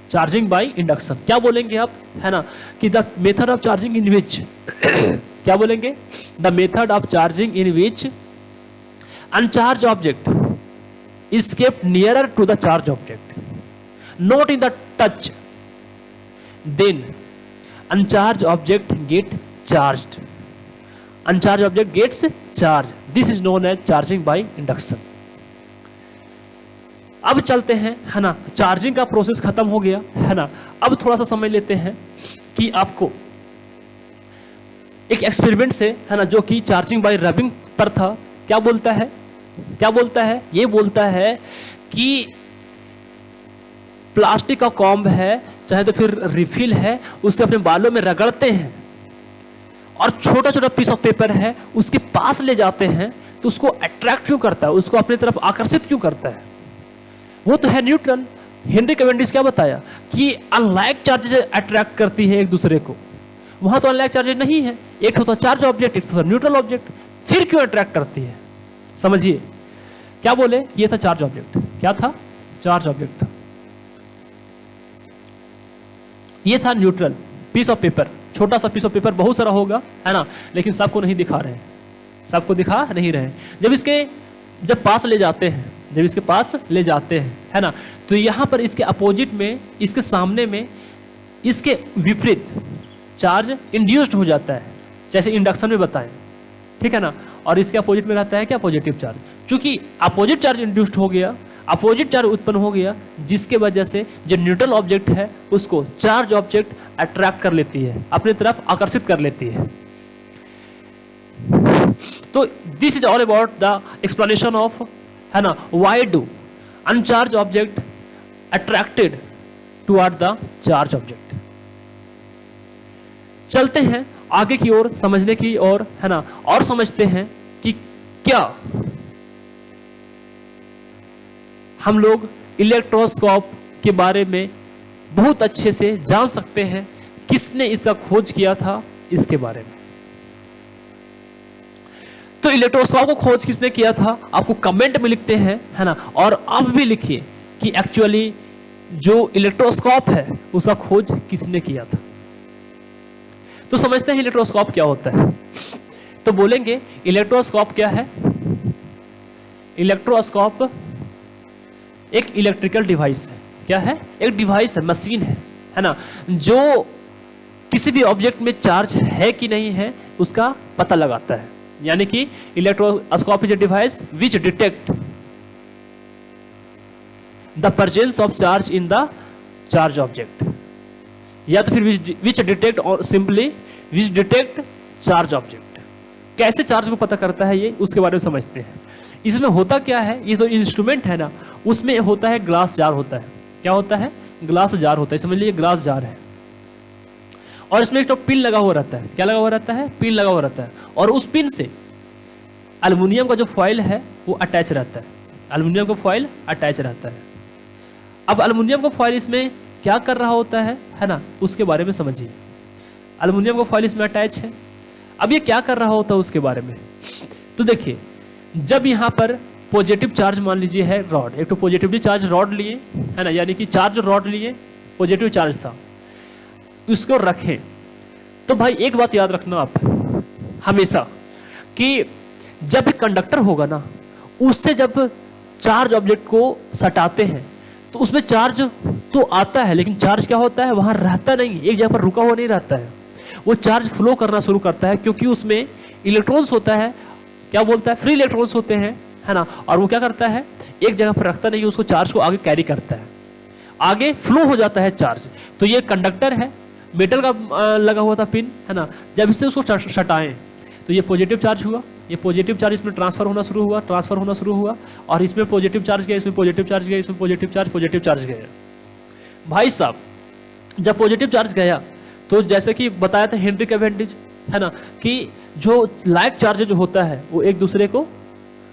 [SPEAKER 1] charging by induction. क्या बोलेंगे आप, है ना, कि the method of charging in which क्या बोलेंगे? The method of charging in which uncharge object is kept nearer to the charge object, not in the touch, then uncharge object get charged, uncharge object gets charge. This is known as charging by induction. अब चलते हैं, है ना, charging का process खत्म हो गया, है ना। अब थोड़ा सा समझ लेते हैं कि आपको एक एक्सपेरिमेंट से, है ना, जो कि चार्जिंग बाय रबिंग पर था, क्या बोलता है? क्या बोलता है? ये बोलता है कि प्लास्टिक का कॉम्ब है, चाहे तो फिर रिफिल है, उससे अपने बालों में रगड़ते हैं और छोटा छोटा पीस ऑफ पेपर है उसके पास ले जाते हैं, तो उसको अट्रैक्ट क्यों करता है, उसको अपनी तरफ आकर्षित क्यों करता है? वो तो है न्यूट्रल। हेनरी कैवेंडिश क्या बताया कि अनलाइक चार्जेस अट्रैक्ट करती है एक दूसरे को, वहां तो अनलाइक चार्जेस नहीं है, एक होता चार्ज ऑब्जेक्ट, एक होता न्यूट्रल ऑब्जेक्ट, फिर क्यों अट्रैक्ट करती है? समझिए क्या बोले, ये था चार्ज ऑब्जेक्ट। क्या था? चार्ज ऑब्जेक्ट था। ये था न्यूट्रल, पीस ऑफ पेपर, छोटा सा पीस ऑफ पेपर, बहुत सारा होगा, है ना, लेकिन सबको नहीं दिखा रहे हैं, सबको दिखा नहीं रहे। जब इसके जब पास ले जाते हैं, जब इसके पास ले जाते हैं, है ना, तो यहाँ पर इसके अपोजिट में, इसके सामने में, इसके विपरीत चार्ज इंड्यूस्ड हो जाता है, जैसे इंडक्शन में बताएं, ठीक है ना। और इसके अपोजिट में रहता है क्या, पॉजिटिव चार्ज। चूंकि अपोजिट चार्ज इंड्यूस्ड हो गया, अपोजिट चार्ज उत्पन्न हो गया, जिसके वजह से जो न्यूट्रल ऑब्जेक्ट है उसको चार्ज ऑब्जेक्ट अट्रैक्ट कर लेती है, अपनी तरफ आकर्षित कर लेती है। तो this is all about the explanation of, है ना, why do अनचार्ज object attracted toward the charge object. चलते हैं आगे की ओर समझने की ओर, है ना, और समझते हैं कि क्या हम लोग इलेक्ट्रोस्कोप के बारे में बहुत अच्छे से जान सकते हैं, किसने इसका खोज किया था इसके बारे में। तो इलेक्ट्रोस्कोप को खोज किसने किया था, आपको कमेंट में लिखते हैं, है ना, और आप भी लिखिए कि एक्चुअली जो इलेक्ट्रोस्कोप है उसका खोज किसने किया था। तो समझते हैं इलेक्ट्रोस्कोप क्या होता है। तो बोलेंगे इलेक्ट्रोस्कोप क्या है। इलेक्ट्रोस्कोप एक इलेक्ट्रिकल डिवाइस है। क्या है, एक डिवाइस है, मशीन है ना, जो किसी भी ऑब्जेक्ट में चार्ज है कि नहीं है उसका पता लगाता है। यानी कि electroscope is a device which detect the presence of charge in the charge object, या तो फिर विच डिटेक्ट और सिंपली विच डिटेक्ट चार्ज ऑब्जेक्ट। कैसे चार्ज को पता करता है ये, उसके बारे में समझते हैं। इसमें होता क्या है, ये जो इंस्ट्रूमेंट है ना, उसमें होता है ग्लास जार होता है। क्या होता है, ग्लास जार होता है। समझ लीजिए ग्लास जार है और इसमें एक तो पिन लगा हुआ रहता है। क्या लगा हुआ रहता है, पिन लगा हुआ रहता है, और उस पिन से एल्युमिनियम का जो फॉइल है वो अटैच रहता है। एल्युमिनियम का फॉइल अटैच रहता है। अब एल्युमिनियम का फॉइल इसमें क्या कर रहा होता है ना, उसके बारे में समझिए। एल्युमिनियम का फॉइल इसमें अटैच है। अब ये क्या कर रहा होता है उसके बारे में, तो देखिए, जब यहाँ पर पॉजिटिव चार्ज मान लीजिए है रॉड, एक तो पॉजिटिवली चार्ज रॉड लिए, है ना, यानी कि चार्ज रॉड लिए, पॉजिटिव चार्ज था, उसको रखें। तो भाई एक बात याद रखना आप हमेशा कि जब कंडक्टर होगा ना, उससे जब चार्ज ऑब्जेक्ट को सटाते हैं तो उसमें चार्ज तो आता है, लेकिन चार्ज क्या होता है, वहां रहता नहीं, एक जगह पर रुका हुआ नहीं रहता है। वो चार्ज फ्लो करना शुरू करता है, क्योंकि उसमें इलेक्ट्रॉन्स होता है, क्या बोलता है, फ्री इलेक्ट्रॉन्स होते हैं, है ना, और वो क्या करता है, एक जगह पर रखता नहीं, उसको चार्ज को आगे कैरी करता है, आगे फ्लो हो जाता है चार्ज। तो ये कंडक्टर है, मेटल का लगा हुआ था पिन, है ना, जब इससे उसको सटाएं तो ये पॉजिटिव चार्ज हुआ, ये पॉजिटिव चार्ज इसमें ट्रांसफर होना शुरू हुआ, और इसमें पॉजिटिव चार्ज गया, इसमें पॉजिटिव चार्ज गया, इसमें पॉजिटिव चार्ज गया। भाई साहब, जब पॉजिटिव चार्ज गया तो जैसे कि बताया था हेनरी कैवेंडिश, है ना, कि जो लाइक चार्ज जो होता है वो एक दूसरे को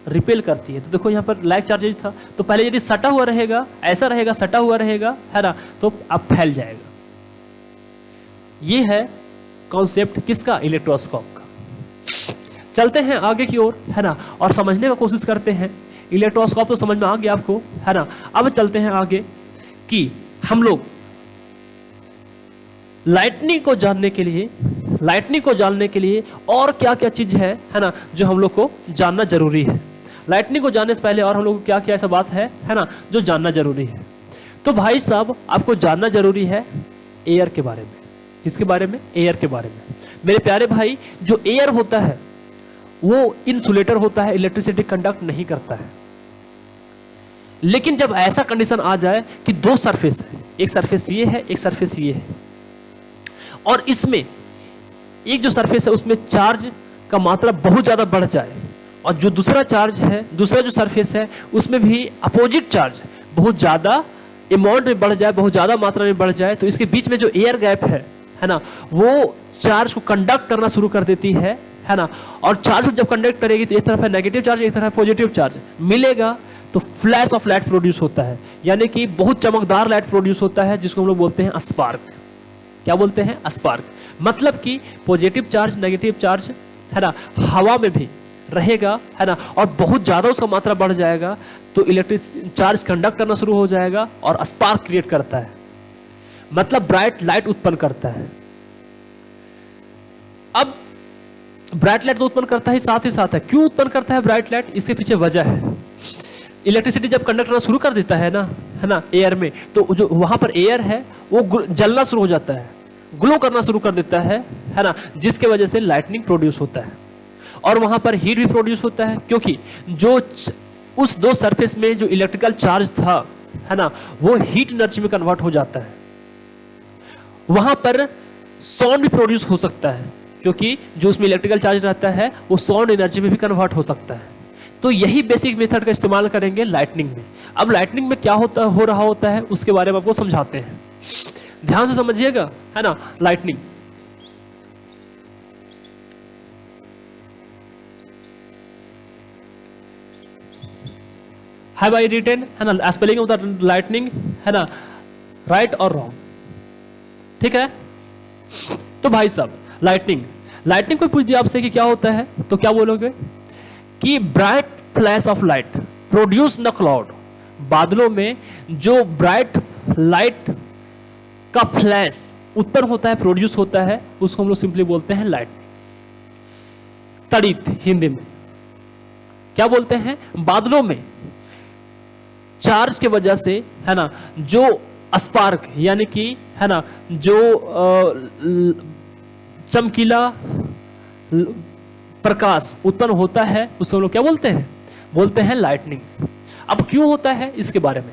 [SPEAKER 1] रिपेल करती है। तो देखो यहाँ पर लाइक चार्जेज था, तो पहले यदि सटा हुआ रहेगा, ऐसा रहेगा, सटा हुआ रहेगा, है ना, तो अब फैल जाएगा। ये है कॉन्सेप्ट किसका, इलेक्ट्रोस्कोप का। चलते हैं आगे की ओर, है ना, और समझने का कोशिश करते हैं। इलेक्ट्रोस्कोप तो समझ में आ गया आपको, है ना। अब चलते हैं आगे कि हम लोग लाइटनिंग को जानने के लिए और क्या क्या चीज है ना, जो हम लोग को जानना जरूरी है। लाइटनिंग को जानने से पहले और हम लोग को क्या क्या ऐसा बात है ना, जो जानना जरूरी है। तो भाई साहब, आपको जानना जरूरी है एयर के बारे में। किसके बारे में, एयर के बारे में। मेरे प्यारे भाई, जो एयर होता है वो इंसुलेटर होता है, इलेक्ट्रिसिटी कंडक्ट नहीं करता है। लेकिन जब ऐसा कंडीशन आ जाए कि दो सरफेस है, एक सरफेस ये है, एक सरफेस ये है, और इसमें एक जो सरफेस है उसमें चार्ज का मात्रा बहुत ज्यादा बढ़ जाए, और जो दूसरा चार्ज है, दूसरा जो सरफेस है उसमें भी अपोजिट चार्ज बहुत ज्यादा अमाउंट में बढ़ जाए, बहुत ज्यादा मात्रा में बढ़ जाए, तो इसके बीच में जो एयर गैप है ना, वो चार्ज को कंडक्ट करना शुरू कर देती है ना। और चार्ज को जब कंडक्ट करेगी तो एक तरफ है नेगेटिव चार्ज, एक तरफ है पॉजिटिव चार्ज, मिलेगा तो फ्लैश ऑफ लाइट प्रोड्यूस होता है, यानी कि बहुत चमकदार लाइट प्रोड्यूस होता है, जिसको हम लोग बोलते हैं स्पार्क। क्या बोलते हैं, स्पार्क। मतलब कि पॉजिटिव चार्ज, नेगेटिव चार्ज, है ना, हवा में भी रहेगा, है ना, और बहुत ज्यादा उसका मात्रा बढ़ जाएगा तो इलेक्ट्रिक चार्ज कंडक्ट करना शुरू हो जाएगा और स्पार्क क्रिएट करता है, मतलब ब्राइट लाइट उत्पन्न करता है। अब ब्राइट लाइट तो उत्पन्न करता है, साथ ही साथ है, क्यों उत्पन्न करता है ब्राइट लाइट, इसके पीछे वजह है। इलेक्ट्रिसिटी जब कंडक्ट करना शुरू कर देता है ना एयर में, तो जो वहां पर एयर है वो जलना शुरू हो जाता है, ग्लो करना शुरू कर देता है ना, जिसके वजह से लाइटनिंग प्रोड्यूस होता है। और वहां पर हीट भी प्रोड्यूस होता है, क्योंकि जो उस दो सरफेस में जो इलेक्ट्रिकल चार्ज था है ना, वो हीट एनर्जी में कन्वर्ट हो जाता है। वहां पर साउंड भी प्रोड्यूस हो सकता है, क्योंकि जो उसमें इलेक्ट्रिकल चार्ज रहता है वो साउंड एनर्जी में भी कन्वर्ट हो सकता है। तो यही बेसिक मेथड का इस्तेमाल करेंगे लाइटनिंग में। अब लाइटनिंग में क्या हो रहा होता है उसके बारे में आपको समझाते हैं, ध्यान से समझिएगा है ना। लाइटनिंग, हैव आई रिटन है ना स्पेलिंग ऑफ द लाइटनिंग है ना, राइट और रॉन्ग, ठीक है। तो भाई साहब लाइटनिंग कोई पूछ दिया आपसे कि क्या होता है, तो क्या बोलोगे कि bright flash of light produce the cloud. बादलों में जो ब्राइट लाइट का फ्लैश उत्पन्न होता है, प्रोड्यूस होता है, उसको हम लोग सिंपली बोलते हैं लाइट। तड़ित हिंदी में क्या बोलते हैं, बादलों में चार्ज के वजह से है ना जो स्पार्क यानी कि है ना जो चमकीला प्रकाश उत्पन्न होता है उसको हम लोग क्या बोलते हैं लाइटनिंग। अब क्यों होता है इसके बारे में,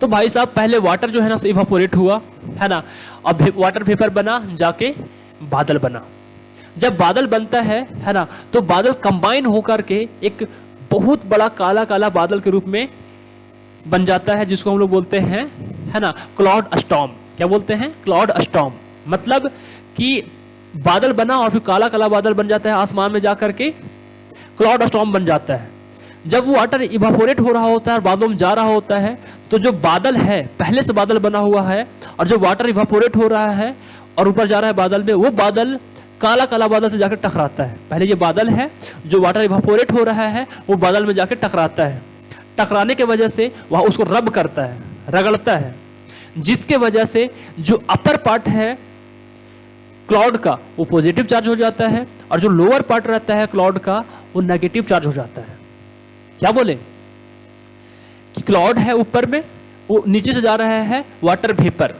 [SPEAKER 1] तो भाई साहब पहले वाटर जो है ना इवापोरेट हुआ है ना, अब वाटर वेपर बना, जाके बादल बना। जब बादल बनता है ना, तो बादल कंबाइन होकर के एक बहुत बड़ा काला काला बादल के रूप में बन जाता है, जिसको हम लोग बोलते हैं है ना क्लाउड स्टॉर्म। क्या बोलते हैं, क्लाउड स्टॉर्म। मतलब कि बादल बना और फिर काला काला बादल बन जाता है, आसमान में जाकर के क्लाउड स्टॉर्म बन जाता है। जब वो वाटर इवापोरेट हो रहा होता है और बादलों में जा रहा होता है, तो जो बादल है पहले से बादल बना हुआ है, और जो वाटर इवापोरेट हो रहा है और ऊपर जा रहा है बादल में, वो बादल काला काला बादल से जाकर टकराता है। पहले ये बादल है, जो वाटर इवापोरेट हो रहा है वो बादल में जाकर टकराता है। टकराने के वजह से वह उसको रब करता है, रगड़ता है, जिसके वजह से जो अपर पार्ट है क्लाउड का वो पॉजिटिव चार्ज हो जाता है, और जो लोअर पार्ट रहता है क्लाउड का वो नेगेटिव चार्ज हो जाता है। क्या बोले कि क्लाउड है ऊपर में, वो नीचे से जा रहा है वाटर वेपर,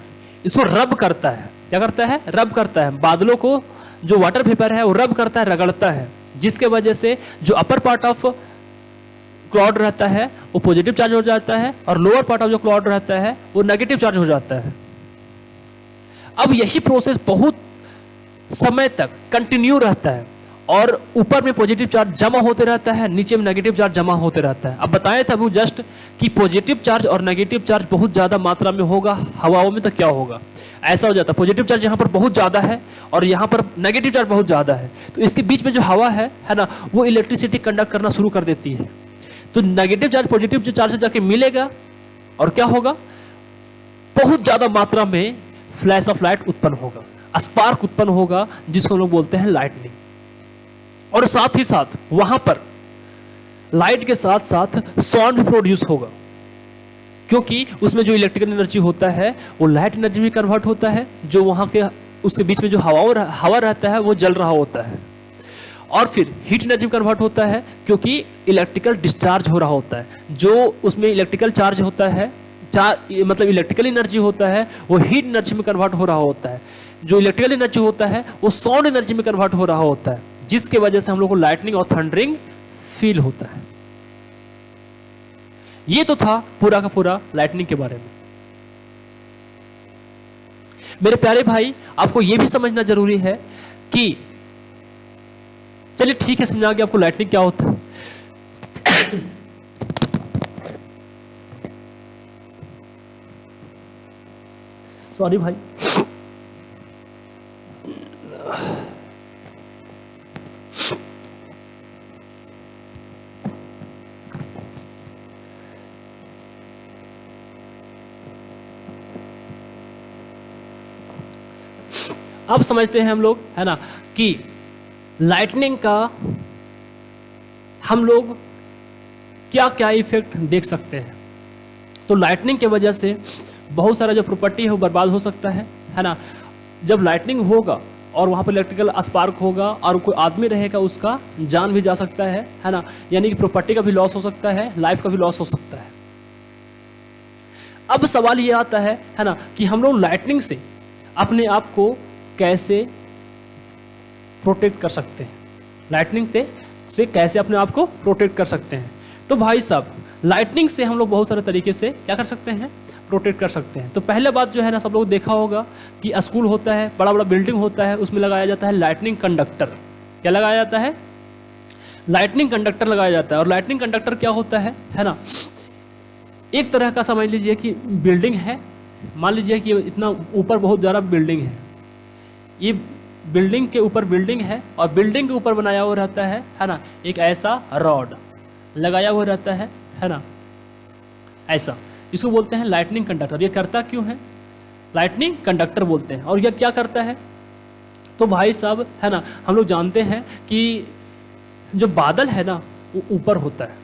[SPEAKER 1] इसको रब करता है। क्या करता है, रब करता है। बादलों को जो वाटर वेपर है वो रब करता है, रगड़ता है, जिसके वजह से जो अपर पार्ट ऑफ क्लाउड रहता है वो पॉजिटिव चार्ज हो जाता है, और लोअर पार्ट ऑफ जो क्लाउड रहता है वो नेगेटिव चार्ज हो जाता है। अब यही प्रोसेस बहुत समय तक कंटिन्यू रहता है, और ऊपर में पॉजिटिव चार्ज जमा होते रहता है, नीचे में नेगेटिव चार्ज जमा होते रहता है। अब बताया था वो जस्ट कि पॉजिटिव चार्ज और नेगेटिव चार्ज बहुत ज्यादा मात्रा में होगा हवाओं में, तो क्या होगा, ऐसा हो जाता है पॉजिटिव चार्ज यहाँ पर बहुत ज्यादा है और यहाँ पर नेगेटिव चार्ज बहुत ज्यादा है, तो इसके बीच में जो हवा है ना, वो इलेक्ट्रिसिटी कंडक्ट करना शुरू कर देती है। तो नेगेटिव चार्ज पॉजिटिव चार्ज से जाके मिलेगा, और क्या होगा, बहुत ज्यादा मात्रा में फ्लैश ऑफ लाइट उत्पन्न होगा, स्पार्क उत्पन्न होगा, जिसको हम लोग बोलते हैं लाइटनिंग। और साथ ही साथ वहां पर लाइट के साथ साथ साउंड भी प्रोड्यूस होगा, क्योंकि उसमें जो इलेक्ट्रिकल एनर्जी होता है वो लाइट एनर्जी में कन्वर्ट होता है। जो वहां के उसके बीच में जो हवा रहता है वो जल रहा होता है, और फिर हीट एनर्जी में कन्वर्ट होता है, क्योंकि इलेक्ट्रिकल डिस्चार्ज हो रहा होता है। जो उसमें इलेक्ट्रिकल चार्ज होता है, मतलब इलेक्ट्रिकल एनर्जी होता है, वो हीट एनर्जी में कन्वर्ट हो रहा होता है। जो इलेक्ट्रिकल एनर्जी होता है वो साउंड एनर्जी में कन्वर्ट हो रहा होता है, जिसके वजह से हम लोग को लाइटनिंग और थंडरिंग फील होता है। ये तो था पूरा का पूरा लाइटनिंग के बारे में। मेरे प्यारे भाई, आपको यह भी समझना जरूरी है कि चलिए ठीक है, समझा गया आपको लाइटनिंग क्या होता है। सॉरी भाई, अब समझते हैं हम लोग है ना कि लाइटनिंग का हम लोग क्या क्या इफेक्ट देख सकते हैं। तो लाइटनिंग के वजह से बहुत सारा जो प्रॉपर्टी है वो बर्बाद हो सकता है ना। जब लाइटनिंग होगा और वहाँ पर इलेक्ट्रिकल स्पार्क होगा और कोई आदमी रहेगा, उसका जान भी जा सकता है ना, यानी कि प्रॉपर्टी का भी लॉस हो सकता है, लाइफ का भी लॉस हो सकता है। अब सवाल ये आता है ना, कि हम लोग लाइटनिंग से अपने आप को कैसे प्रोटेक्ट कर सकते हैं, लाइटनिंग से कैसे अपने आप को प्रोटेक्ट कर सकते हैं। तो भाई साहब, लाइटनिंग से हम लोग बहुत सारे तरीके से क्या कर सकते हैं, प्रोटेक्ट कर सकते हैं। तो पहले बात जो है ना, सब लोग देखा होगा कि स्कूल होता है, बड़ा बड़ा बिल्डिंग होता है, उसमें लगाया जाता है लाइटनिंग कंडक्टर। क्या लगाया जाता है, लाइटनिंग कंडक्टर लगाया जाता है। और लाइटनिंग कंडक्टर क्या होता है ना, एक तरह का समझ लीजिए कि बिल्डिंग है, मान लीजिए कि इतना ऊपर बहुत ज़्यादा बिल्डिंग है, ये बिल्डिंग के ऊपर बिल्डिंग है और बिल्डिंग के ऊपर बनाया हुआ रहता है ना, एक ऐसा रॉड लगाया हुआ रहता है ना, ऐसा, इसको बोलते हैं लाइटनिंग कंडक्टर। ये करता क्यों है, लाइटनिंग कंडक्टर बोलते हैं। और यह क्या करता है, तो भाई साहब है ना, हम लोग जानते हैं कि जो बादल है ना, वो ऊपर होता है,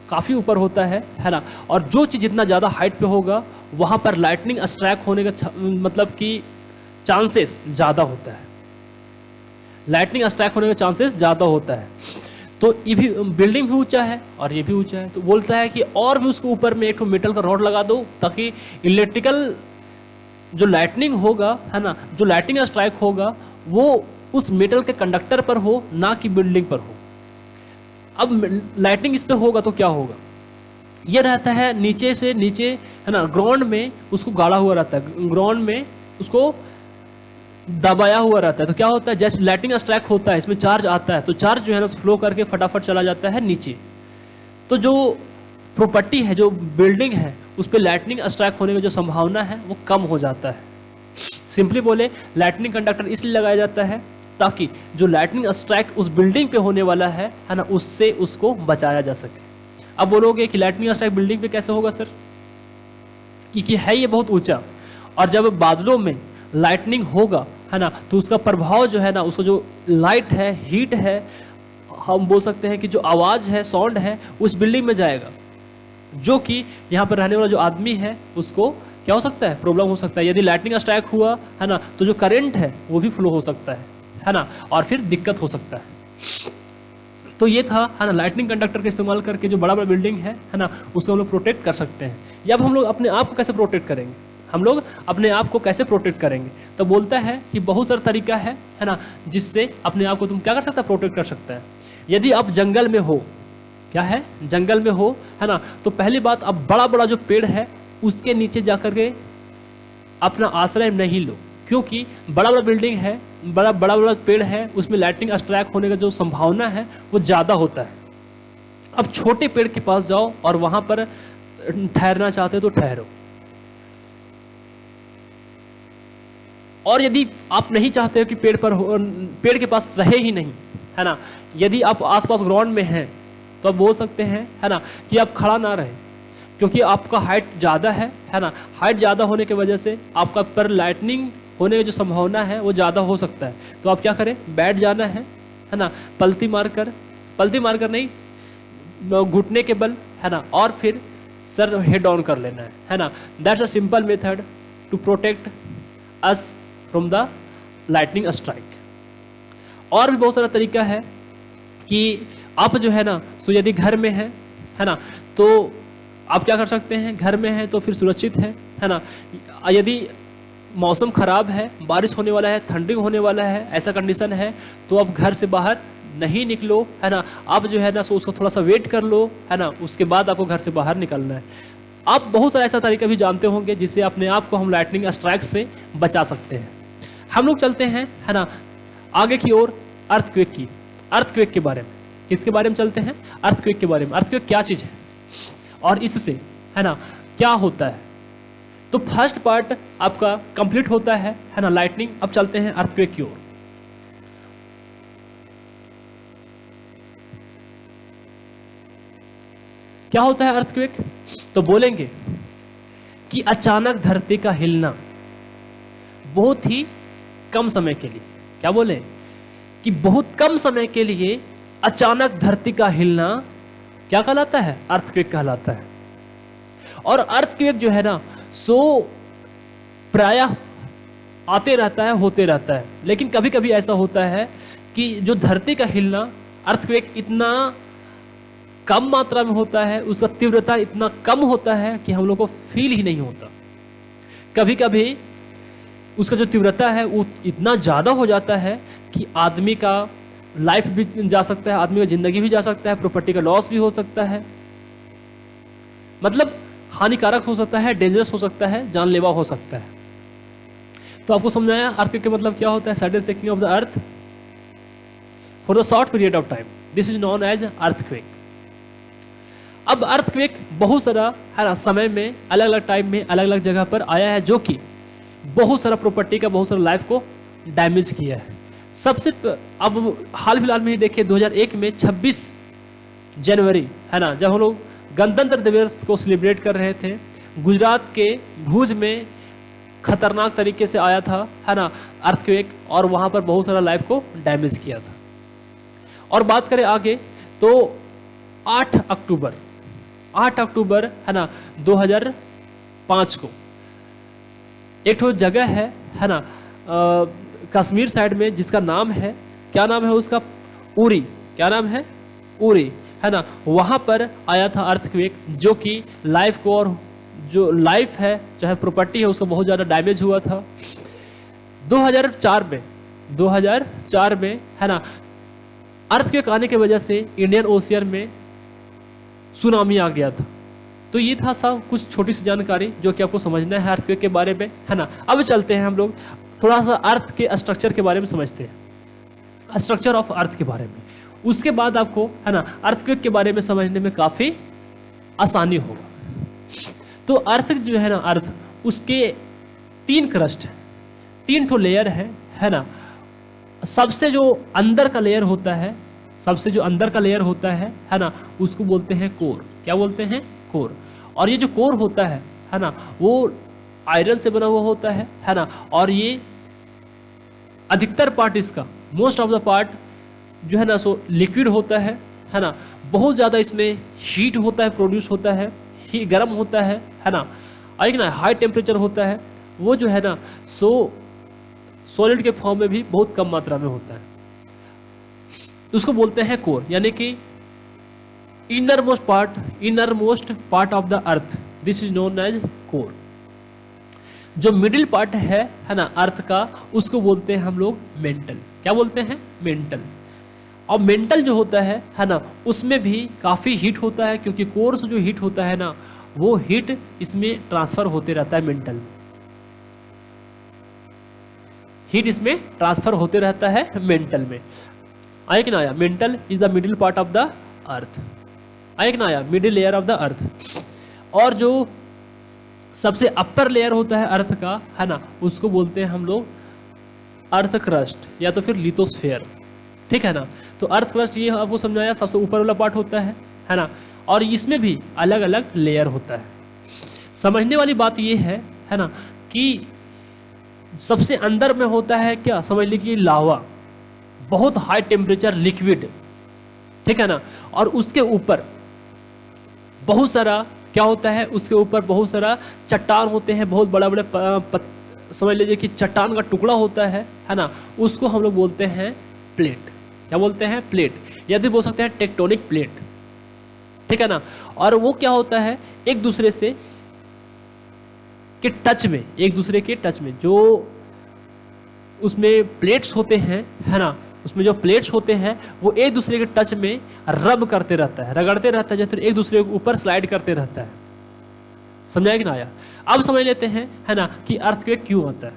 [SPEAKER 1] काफ़ी ऊपर होता है ना, और जो चीज़ जितना ज़्यादा हाइट पे होगा वहाँ पर लाइटनिंग स्ट्राइक होने का मतलब कि चांसेस ज़्यादा होता है, लाइटनिंग स्ट्राइक होने का चांसेस ज़्यादा होता है। तो ये भी बिल्डिंग भी ऊंचा है और ये भी ऊंचा है, तो बोलता है कि और भी उसके ऊपर में एक मेटल का रॉड लगा दो, ताकि इलेक्ट्रिकल जो लाइटनिंग होगा है ना, जो लाइटनिंग स्ट्राइक होगा वो उस मेटल के कंडक्टर पर हो, ना कि बिल्डिंग पर हो। अब लाइटनिंग इस पर होगा तो क्या होगा, ये रहता है नीचे से नीचे है ना, ग्राउंड में उसको गाड़ा हुआ रहता है, ग्राउंड में उसको दबाया हुआ रहता है। तो क्या होता है, जैसे लाइटनिंग स्ट्राइक होता है, इसमें चार्ज आता है, तो चार्ज जो है ना फ्लो करके फटाफट चला जाता है नीचे। तो जो प्रॉपर्टी है, जो बिल्डिंग है, उस पर लाइटनिंग स्ट्राइक होने की जो संभावना है वो कम हो जाता है। सिंपली बोले, लाइटनिंग कंडक्टर इसलिए लगाया जाता है ताकि जो लाइटनिंग स्ट्राइक उस बिल्डिंग पे होने वाला है ना, उससे उसको बचाया जा सके। अब बोलोगे कि लाइटनिंग स्ट्राइक बिल्डिंग पे कैसे होगा सर, क्योंकि है ये बहुत ऊंचा, और जब बादलों में लाइटनिंग होगा है ना, तो उसका प्रभाव जो है ना, उसका जो लाइट है, हीट है, हम बोल सकते हैं कि जो आवाज़ है, साउंड है, उस बिल्डिंग में जाएगा, जो कि यहाँ पर रहने वाला जो आदमी है उसको क्या हो सकता है, प्रॉब्लम हो सकता है। यदि लाइटनिंग स्ट्राइक हुआ है ना, तो जो करंट है वो भी फ्लो हो सकता है ना, और फिर दिक्कत हो सकता है। तो ये था है ना, लाइटनिंग कंडक्टर का इस्तेमाल करके जो बड़ा बड़ा बिल्डिंग है ना, उसको हम लोग प्रोटेक्ट कर सकते हैं। या अब हम लोग अपने आप को कैसे प्रोटेक्ट करेंगे, हम लोग अपने आप को कैसे प्रोटेक्ट करेंगे, तो बोलता है कि बहुत सारा तरीका है ना, जिससे अपने आप को तुम क्या कर सकता है, प्रोटेक्ट कर सकता है। यदि आप जंगल में हो, क्या है, जंगल में हो है ना, तो पहली बात, अब बड़ा बड़ा जो पेड़ है उसके नीचे जाकर के अपना आश्रय नहीं लो, क्योंकि बड़ा बड़ा बिल्डिंग है, बड़ा बड़ा पेड़ है, उसमें लाइटनिंग स्ट्राइक होने का जो संभावना है वो ज़्यादा होता है। अब छोटे पेड़ के पास जाओ और वहाँ पर ठहरना चाहते हो तो ठहरो, और यदि आप नहीं चाहते हो कि पेड़ के पास रहे ही नहीं है ना, यदि आप आसपास ग्राउंड में हैं तो आप बोल सकते हैं है ना, कि आप खड़ा ना रहें, क्योंकि आपका हाइट ज़्यादा है ना, हाइट ज़्यादा होने की वजह से आपका पर लाइटनिंग होने की जो संभावना है वो ज़्यादा हो सकता है। तो आप क्या करें, बैठ जाना है ना, पलती मारकर नहीं, घुटने के बल है ना, और फिर सर हेड डाउन कर लेना है ना। That's a simple method to protect us from the lightning strike. और भी बहुत सारा तरीका है कि आप जो है ना, सो यदि घर में है ना, तो आप क्या कर सकते हैं, घर में है तो फिर सुरक्षित है ना। यदि मौसम ख़राब है, बारिश होने वाला है, ठंडिंग होने वाला है, ऐसा कंडीशन है, तो आप घर से बाहर नहीं निकलो है ना, आप जो है ना, सो उसको थोड़ा सा वेट कर लो है ना, उसके बाद आपको घर से बाहर निकलना है। आप बहुत सारा ऐसा तरीका भी जानते होंगे जिससे अपने आप को हम लाइटनिंग स्ट्राइक से बचा सकते हैं। हम लोग चलते हैं है ना आगे की ओर, अर्थक्वेक के बारे में। किसके बारे में चलते हैं, अर्थक्वेक के बारे में। अर्थक्वेक क्या चीज़ है और इससे है ना क्या होता है। तो फर्स्ट पार्ट आपका कंप्लीट होता है ना, लाइटनिंग। अब चलते हैं अर्थक्वेक की ओर। क्या होता है अर्थक्वेक, तो बोलेंगे कि अचानक धरती का हिलना बहुत ही कम समय के लिए, क्या बोले कि बहुत कम समय के लिए अचानक धरती का हिलना क्या कहलाता है, अर्थक्वेक कहलाता है। और अर्थक्वेक जो है ना, सो प्रायः आते रहता है, होते रहता है। लेकिन कभी कभी ऐसा होता है कि जो धरती का हिलना, अर्थक्वेक इतना कम मात्रा में होता है, उसका तीव्रता इतना कम होता है कि हम लोग को फील ही नहीं होता। कभी कभी उसका जो तीव्रता है वो इतना ज़्यादा हो जाता है कि आदमी का लाइफ भी जा सकता है, आदमी का ज़िंदगी भी जा सकता है, प्रॉपर्टी का लॉस भी हो सकता है, मतलब हानिकारक हो सकता है, डेंजरस हो सकता है, जानलेवा हो सकता है। तो आपको समझ में आया अर्थक्वेक का मतलब क्या होता है? Sudden shaking of the earth for the short period of time, this is known as earthquake. अब अर्थक्वेक बहुत सारा है ना समय में, अलग अलग टाइम में, अलग अलग जगह पर आया है, जो कि बहुत सारा प्रॉपर्टी का, बहुत सारा लाइफ को डैमेज किया है। सबसे अब हाल फिलहाल में ही देखिए 2001 में 26 जनवरी है ना, जब हम लोग गणतंत्र दिवस को सेलिब्रेट कर रहे थे, गुजरात के भुज में खतरनाक तरीके से आया था है ना अर्थक्वेक, और वहाँ पर बहुत सारा लाइफ को डैमेज किया था। और बात करें आगे तो 8 अक्टूबर है ना 2005 को एक ठो जगह है ना कश्मीर साइड में, जिसका नाम है, क्या नाम है उसका? उरी। क्या नाम है? उरी है ना। वहाँ पर आया था अर्थक्वेक, जो कि लाइफ को, और जो लाइफ है चाहे प्रॉपर्टी है, उसका बहुत ज़्यादा डैमेज हुआ था। 2004 में है ना अर्थक्वेक आने की वजह से इंडियन ओशियन में सुनामी आ गया था। तो ये था सब कुछ छोटी सी जानकारी जो कि आपको समझना है अर्थक्वेक के बारे में, है ना। अब चलते हैं हम लोग थोड़ा सा अर्थ के स्ट्रक्चर के बारे में समझते हैं, स्ट्रक्चर ऑफ अर्थ के बारे में। उसके बाद आपको है ना अर्थक्वेक के बारे में समझने में काफ़ी आसानी होगा। तो अर्थ जो है ना, अर्थ उसके 3 क्रस्ट है, 3 ठो लेयर है ना। सबसे जो अंदर का लेयर होता है, है ना, उसको बोलते हैं कोर। क्या बोलते हैं? कोर। और ये जो कोर होता है ना, वो आयरन से बना हुआ होता है ना। और ये अधिकतर पार्ट इसका, मोस्ट ऑफ द पार्ट जो है ना सो लिक्विड होता है ना। बहुत ज़्यादा इसमें हीट होता है, प्रोड्यूस होता है, ही गर्म होता है ना। और एक ना हाई टेम्परेचर होता है, वो जो है ना सो सॉलिड के फॉर्म में भी बहुत कम मात्रा में होता है। उसको बोलते हैं कोर, यानी कि inner most part of the earth, this is known as core. जो मिडिल पार्ट है ना अर्थ का, उसको बोलते हैं हम लोग मेंटल। क्या बोलते हैं? मेंटल। और मेंटल जो होता है ना, उसमें भी काफ़ी हीट होता है, क्योंकि कोर से जो हीट होता है ना, वो हीट इसमें ट्रांसफर होते रहता है मेंटल में। हीट इसमें ट्रांसफर होते रहता है मेंटल में। आया कि ना आया? Mental is the middle part of the अर्थ। आया कि ना आया? मिडिल लेयर ऑफ द अर्थ। और जो सबसे अपर लेयर होता है अर्थ का, है ना, उसको बोलते हैं हम लोग अर्थ क्रस्ट या तो फिर लिथोस्फेयर। ठीक है ना। तो अर्थ क्रस्ट ये आपको समझाया, सबसे ऊपर वाला पार्ट होता है ना। और इसमें भी अलग अलग लेयर होता है। समझने वाली बात ये है ना कि सबसे अंदर में होता है क्या, समझ लीजिए लावा, बहुत हाई टेम्परेचर लिक्विड। ठीक है ना। और उसके ऊपर बहुत सारा क्या होता है, उसके ऊपर बहुत सारा चट्टान होते हैं, बहुत बड़ा बड़े समझ लीजिए कि चट्टान का टुकड़ा होता है ना। उसको हम लोग बोलते हैं प्लेट। क्या बोलते हैं? प्लेट, या फिर बोल सकते हैं टेक्टोनिक प्लेट। ठीक है ना। और वो क्या होता है, एक दूसरे से के टच में, जो उसमें प्लेट्स होते हैं है ना, उसमें जो प्लेट्स होते हैं वो एक दूसरे के टच में रब करते रहता है, रगड़ते रहता है, जैसे एक दूसरे के ऊपर स्लाइड करते रहता है। समझाया कि ना आया? अब समझ लेते हैं है ना कि अर्थक्वेक क्यों होता है।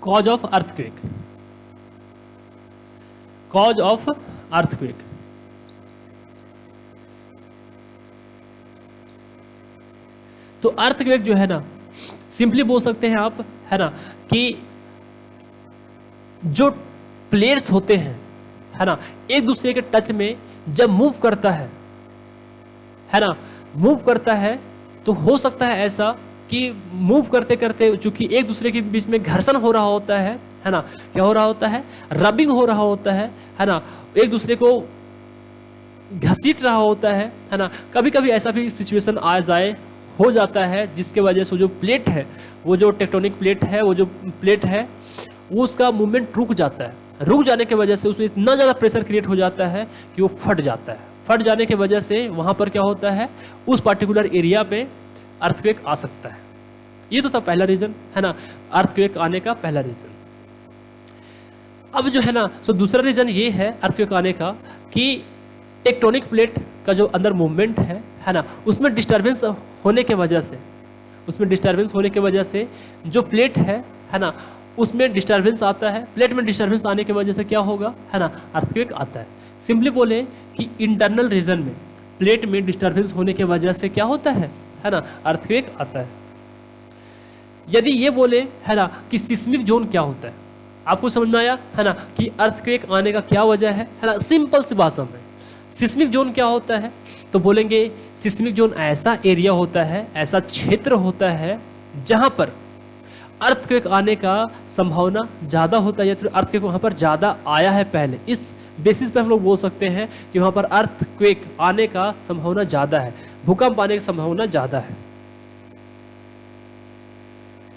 [SPEAKER 1] Cause of earthquake. तो अर्थक्वेक जो है ना, सिंपली बोल सकते हैं आप है ना कि जो प्लेट्स होते हैं है ना, एक दूसरे के टच में जब मूव करता है तो हो सकता है ऐसा कि मूव करते करते चूंकि एक दूसरे के बीच में घर्षण हो रहा होता है ना, क्या हो रहा होता है? रबिंग हो रहा होता है ना, एक दूसरे को घसीट रहा होता है ना। कभी कभी ऐसा भी सिचुएशन आ जाए, हो जाता है, जिसके वजह से जो प्लेट है, वो जो टेक्टोनिक प्लेट है, वो जो प्लेट है वो उसका मूवमेंट रुक जाता है। रुक जाने की वजह से उसमें इतना ज़्यादा प्रेशर क्रिएट हो जाता है कि वो फट जाता है। फट जाने की वजह से वहाँ पर क्या होता है, उस पर्टिकुलर एरिया पे अर्थक्वेक आ सकता है। ये तो था पहला रीज़न, है ना, अर्थक्वेक आने का पहला रीज़न। अब जो है ना, सो दूसरा रीज़न ये है अर्थक्वेक आने का कि टेक्टोनिक प्लेट का जो अंदर मूवमेंट है ना, उसमें डिस्टर्बेंस होने के वजह से, जो प्लेट है ना, उसमें डिस्टर्बेंस आता है। प्लेट में डिस्टर्बेंस आने की वजह से क्या होगा, है ना, अर्थक्वेक आता है। सिंपली बोले कि इंटरनल रीजन में प्लेट में डिस्टर्बेंस होने की वजह से क्या होता है ना, अर्थक्वेक आता है। यदि ये बोले, है ना, कि सिस्मिक जोन क्या होता है, आपको समझ में आया, है ना, कि अर्थक्वेक आने का क्या वजह है ना। सिंपल सी भाषा में सिस्मिक जोन क्या होता है, तो बोलेंगे सिस्मिक जोन ऐसा एरिया होता है, ऐसा क्षेत्र होता है जहां पर अर्थक्वेक आने का संभावना ज़्यादा होता है, या फिर अर्थक्वेक वहाँ पर ज़्यादा आया है पहले। इस बेसिस पे हम लोग बोल सकते हैं कि वहाँ पर अर्थक्वेक आने का संभावना ज़्यादा है, भूकंप आने की संभावना ज़्यादा है।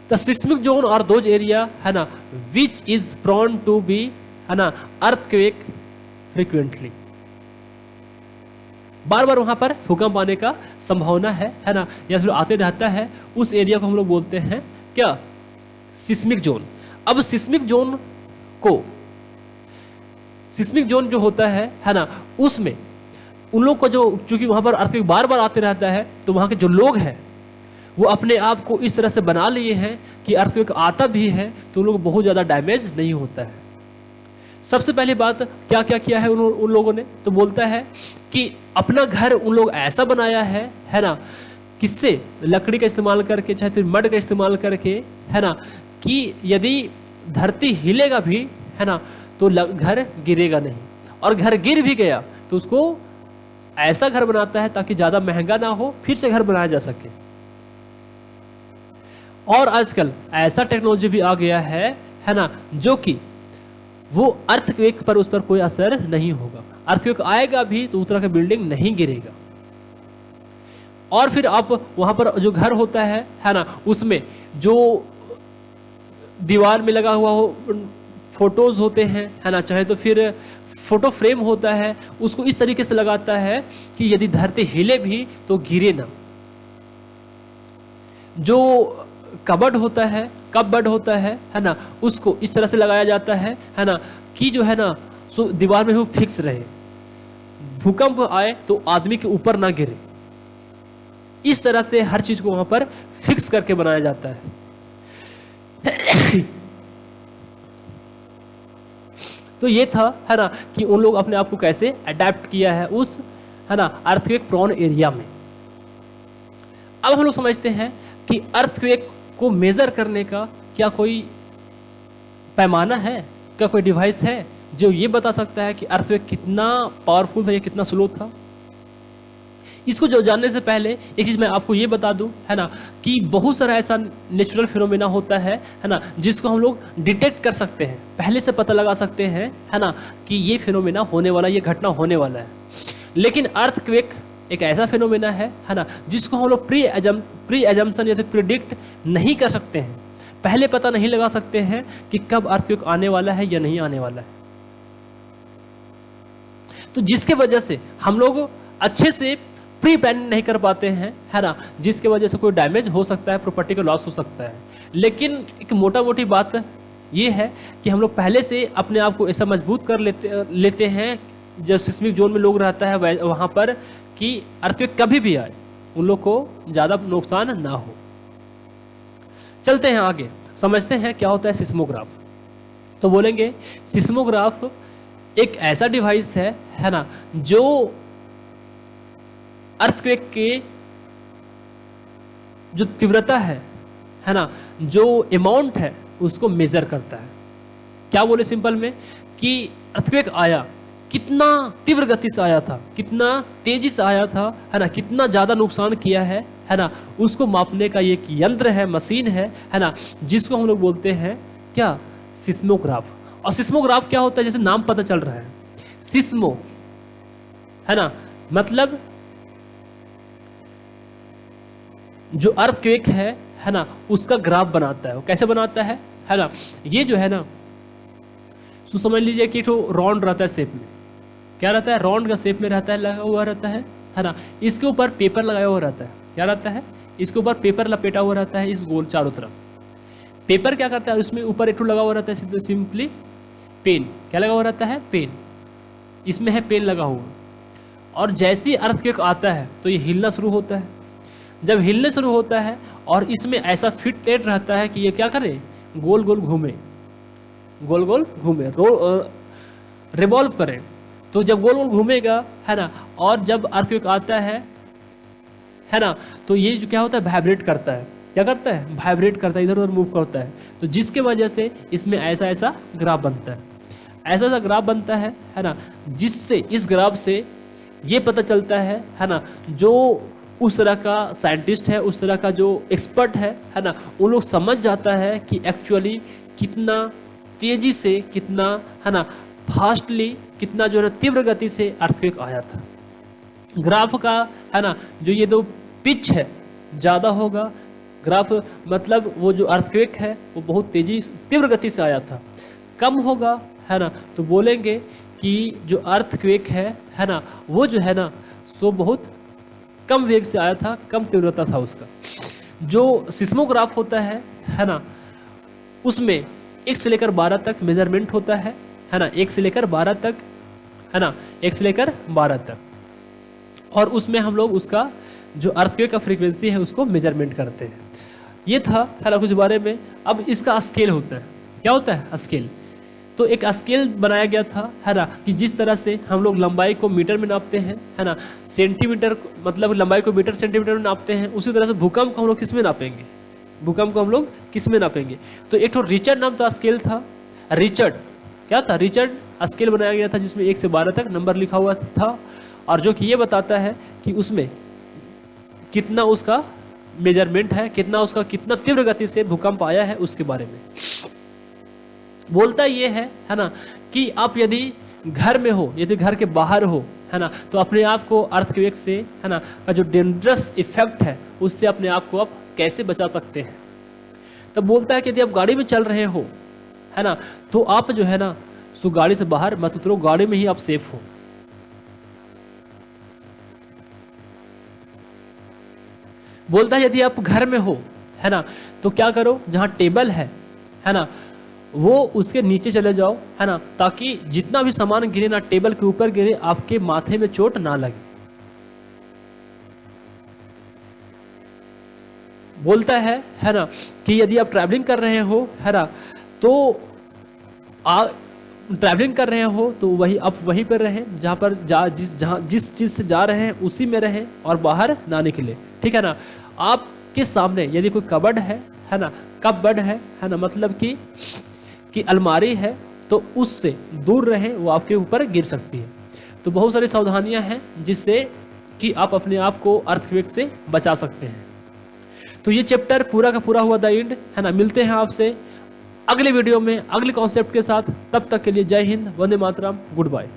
[SPEAKER 1] द सिस्मिक जोन और दोज एरिया, है ना, which is prone to be, है ना, अर्थक्वेक फ्रिक्वेंटली। बार बार वहाँ पर भूकंप आने का संभावना है ना, या फिर आते रहता है, उस एरिया को हम लोग बोलते हैं क्या, सिस्मिक जोन। अब सिस्मिक जोन जो होता है ना, उसमें उन लोग को जो, चूंकि वहाँ पर अर्थक्वेक बार बार आते रहता है, तो वहाँ के जो लोग हैं वो अपने आप को इस तरह से बना लिए हैं कि अर्थक्वेक आता भी है तो उन लोग को बहुत ज़्यादा डैमेज नहीं होता है। सबसे पहली बात क्या क्या किया है उन लोगों ने, तो बोलता है कि अपना घर उन लोग ऐसा बनाया है ना, किससे, लकड़ी का इस्तेमाल करके, चाहे फिर मड का इस्तेमाल करके, है ना, कि यदि धरती हिलेगा भी, है ना, तो घर गिरेगा नहीं, और घर गिर भी गया तो उसको ऐसा घर बनाता है ताकि ज़्यादा महंगा ना हो, फिर से घर बनाया जा सके। और आजकल ऐसा टेक्नोलॉजी भी आ गया है ना, जो कि वो अर्थक्वेक पर, उस पर कोई असर नहीं होगा। अर्थक्वेक आएगा भी तो उस तरह का बिल्डिंग नहीं गिरेगा। और फिर आप वहां पर जो घर होता है ना, उसमें जो दीवार में लगा हुआ हो फोटोज होते हैं, है ना, चाहे तो फिर फोटो फ्रेम होता है, उसको इस तरीके से लगाता है कि यदि धरती हिले भी तो गिरे ना। जो कबर्ड होता है ना, उसको इस तरह से लगाया जाता है ना, कि जो है ना, सो दीवार में वो फिक्स रहे, भूकंप आए तो आदमी के ऊपर ना गिरे। इस तरह से हर चीज को वहां पर फिक्स करके बनाया जाता है। तो ये था, है ना, कि उन लोग अपने आप को कैसे अडेप्ट किया है उस, है ना, अर्थक्वेक प्रोन एरिया में। अब हम लोग समझते हैं कि अर्थक्वेक को मेजर करने का क्या कोई पैमाना है, क्या कोई डिवाइस है जो ये बता सकता है कि अर्थक्वेक कितना पावरफुल था या कितना स्लो था। इसको जो जानने से पहले एक चीज मैं आपको ये बता दूं, है ना, कि बहुत सारा ऐसा नेचुरल फिनोमेना होता है ना, जिसको हम लोग डिटेक्ट कर सकते हैं, पहले से पता लगा सकते हैं, है ना, कि ये फिनोमेना होने वाला, ये घटना होने वाला है। लेकिन अर्थक्वेक एक ऐसा फिनोमेना है ना, जिसको हम लोग प्री एजम्पशन या प्रिडिक्ट नहीं कर सकते हैं, पहले पता नहीं लगा सकते हैं कि कब अर्थक्वेक आने वाला है या नहीं आने वाला है। तो जिसके वजह से हम लोग अच्छे से प्री प्लानिंग नहीं कर पाते हैं, है ना, जिसके वजह से कोई डैमेज हो सकता है, प्रॉपर्टी का लॉस हो सकता है। लेकिन एक मोटा मोटी बात ये है कि हम लोग पहले से अपने आप को ऐसा मजबूत कर लेते हैं, जो सिस्मिक जोन में लोग रहता है वहाँ पर, कि अर्थक्वेक कभी भी आए उन लोग को ज़्यादा नुकसान ना हो। चलते हैं आगे, समझते हैं क्या होता है सिस्मोग्राफ। तो बोलेंगे सिस्मोग्राफ एक ऐसा डिवाइस है ना, जो अर्थक्वेक के जो तीव्रता है ना, जो अमाउंट है उसको मेजर करता है। क्या बोले सिंपल में, कि अर्थक्वेक आया, कितना तीव्र गति से आया था, कितना तेजी से आया था, है ना, कितना ज्यादा नुकसान किया है ना, उसको मापने का एक यंत्र है, मशीन है ना, जिसको हम लोग बोलते हैं क्या, सिस्मोग्राफ। और सिस्मोग्राफ क्या होता है, जैसे नाम पता चल रहा है, सिस्मो, है ना, मतलब जो अर्थक्वेक है ना, उसका ग्राफ बनाता है। वो कैसे बनाता है ना, ये जो है ना, तो समझ लीजिए कि तो राउंड रहता है शेप में, क्या रहता है, राउंड का शेप में रहता है, लगा हुआ रहता है ना। इसके ऊपर पेपर लगाया हुआ रहता है, क्या रहता है, इसके ऊपर पेपर लपेटा हुआ रहता है इस गोल चारों तरफ। पेपर क्या करता है, उसमें ऊपर एक लगा हुआ रहता है सिंपली पेन, क्या लगा हुआ रहता है, पेन, इसमें है पेन लगा हुआ। और जैसे ही अर्थक्वेक आता है तो ये हिलना शुरू होता है। जब हिलने शुरू होता है और इसमें ऐसा फिट रहता है कि ये क्या करे, गोल गोल घूमे, गोल गोल घूमे, रिवॉल्व करे। तो जब गोल गोल घूमेगा है ना, और जब अर्थक्वेक आता है ना, तो ये जो क्या होता है, वाइब्रेट करता है, क्या करता है, वाइब्रेट करता है, इधर उधर मूव करता है। तो जिसके वजह से इसमें ऐसा ऐसा ग्राफ बनता है, ऐसा ऐसा ग्राफ बनता है ना, जिससे इस ग्राफ से ये पता चलता है ना, जो उस तरह का साइंटिस्ट है, उस तरह का जो एक्सपर्ट है ना, वो लोग समझ जाता है कि एक्चुअली कितना तेजी से, कितना है ना फास्टली, कितना जो है ना तीव्र गति से अर्थक्वेक आया था। ग्राफ का है ना, जो ये दो पिच है ज़्यादा होगा, ग्राफ मतलब वो जो अर्थक्वेक है वो बहुत तेजी तीव्र गति से आया था। कम होगा है ना, तो बोलेंगे कि जो अर्थक्वेक है ना, वो जो है ना सो बहुत कम वेग से आया था, कम तीव्रता था उसका। जो सिस्मोग्राफ होता है ना, उसमें 1 से लेकर 12 तक मेजरमेंट होता है ना, 1 से लेकर 12 तक है ना, 1 से लेकर 12 तक। और उसमें हम लोग उसका जो अर्थक्वेक का फ्रीक्वेंसी है उसको मेजरमेंट करते हैं। ये था है ना कुछ बारे में। अब इसका स्केल होता है, क्या होता है, स्केल। तो एक स्केल बनाया गया था है ना, कि जिस तरह से हम लोग लंबाई को मीटर में नापते हैं है ना, सेंटीमीटर मतलब लंबाई को मीटर सेंटीमीटर में नापते हैं, उसी तरह से भूकंप को हम लोग किस में नापेंगे, भूकंप को हम लोग किस में नापेंगे। तो एक तो रिचर्ड नाम का स्केल था, रिचर्ड क्या था, रिचर्ड स्केल बनाया गया था, जिसमें 1 से 12 तक नंबर लिखा हुआ था, और जो कि ये बताता है कि उसमें कितना उसका मेजरमेंट है, कितना उसका कितना तीव्र गति से भूकंप आया है उसके बारे में बोलता ये है ना, कि आप यदि घर में हो, यदि घर के बाहर हो है ना, तो अपने आप को अर्थक्वेक से है ना का जो डेंजरस इफेक्ट है उससे अपने आप को आप कैसे बचा सकते हैं। तब बोलता है कि यदि आप गाड़ी में चल रहे हो है ना, तो आप जो है ना सो गाड़ी से बाहर मत उतरो, गाड़ी में ही आप सेफ हो। बोलता है यदि आप घर में हो है ना, तो क्या करो, जहां टेबल है ना, वो उसके नीचे चले जाओ है ना, ताकि जितना भी सामान गिरे ना टेबल के ऊपर गिरे, आपके माथे में चोट ना लगे। बोलता है ना, कि यदि आप ट्रैवलिंग कर रहे हो है ना, तो ट्रैवलिंग कर रहे हो तो वही आप वहीं पर रहें जहाँ पर जिस चीज़ से जा रहे हैं उसी में रहें, और बाहर ना निकले, ठीक है ना। आपके सामने यदि कोई कबर्ड है ना, कबर्ड है ना, मतलब कि अलमारी है, तो उससे दूर रहें, वो आपके ऊपर गिर सकती है। तो बहुत सारी सावधानियां हैं जिससे कि आप अपने आप को अर्थक्वेक से बचा सकते हैं। तो ये चैप्टर पूरा का पूरा हुआ द एंड है ना। मिलते हैं आपसे अगले वीडियो में अगले कॉन्सेप्ट के साथ। तब तक के लिए जय हिंद, वंदे मातरम, गुड बाय।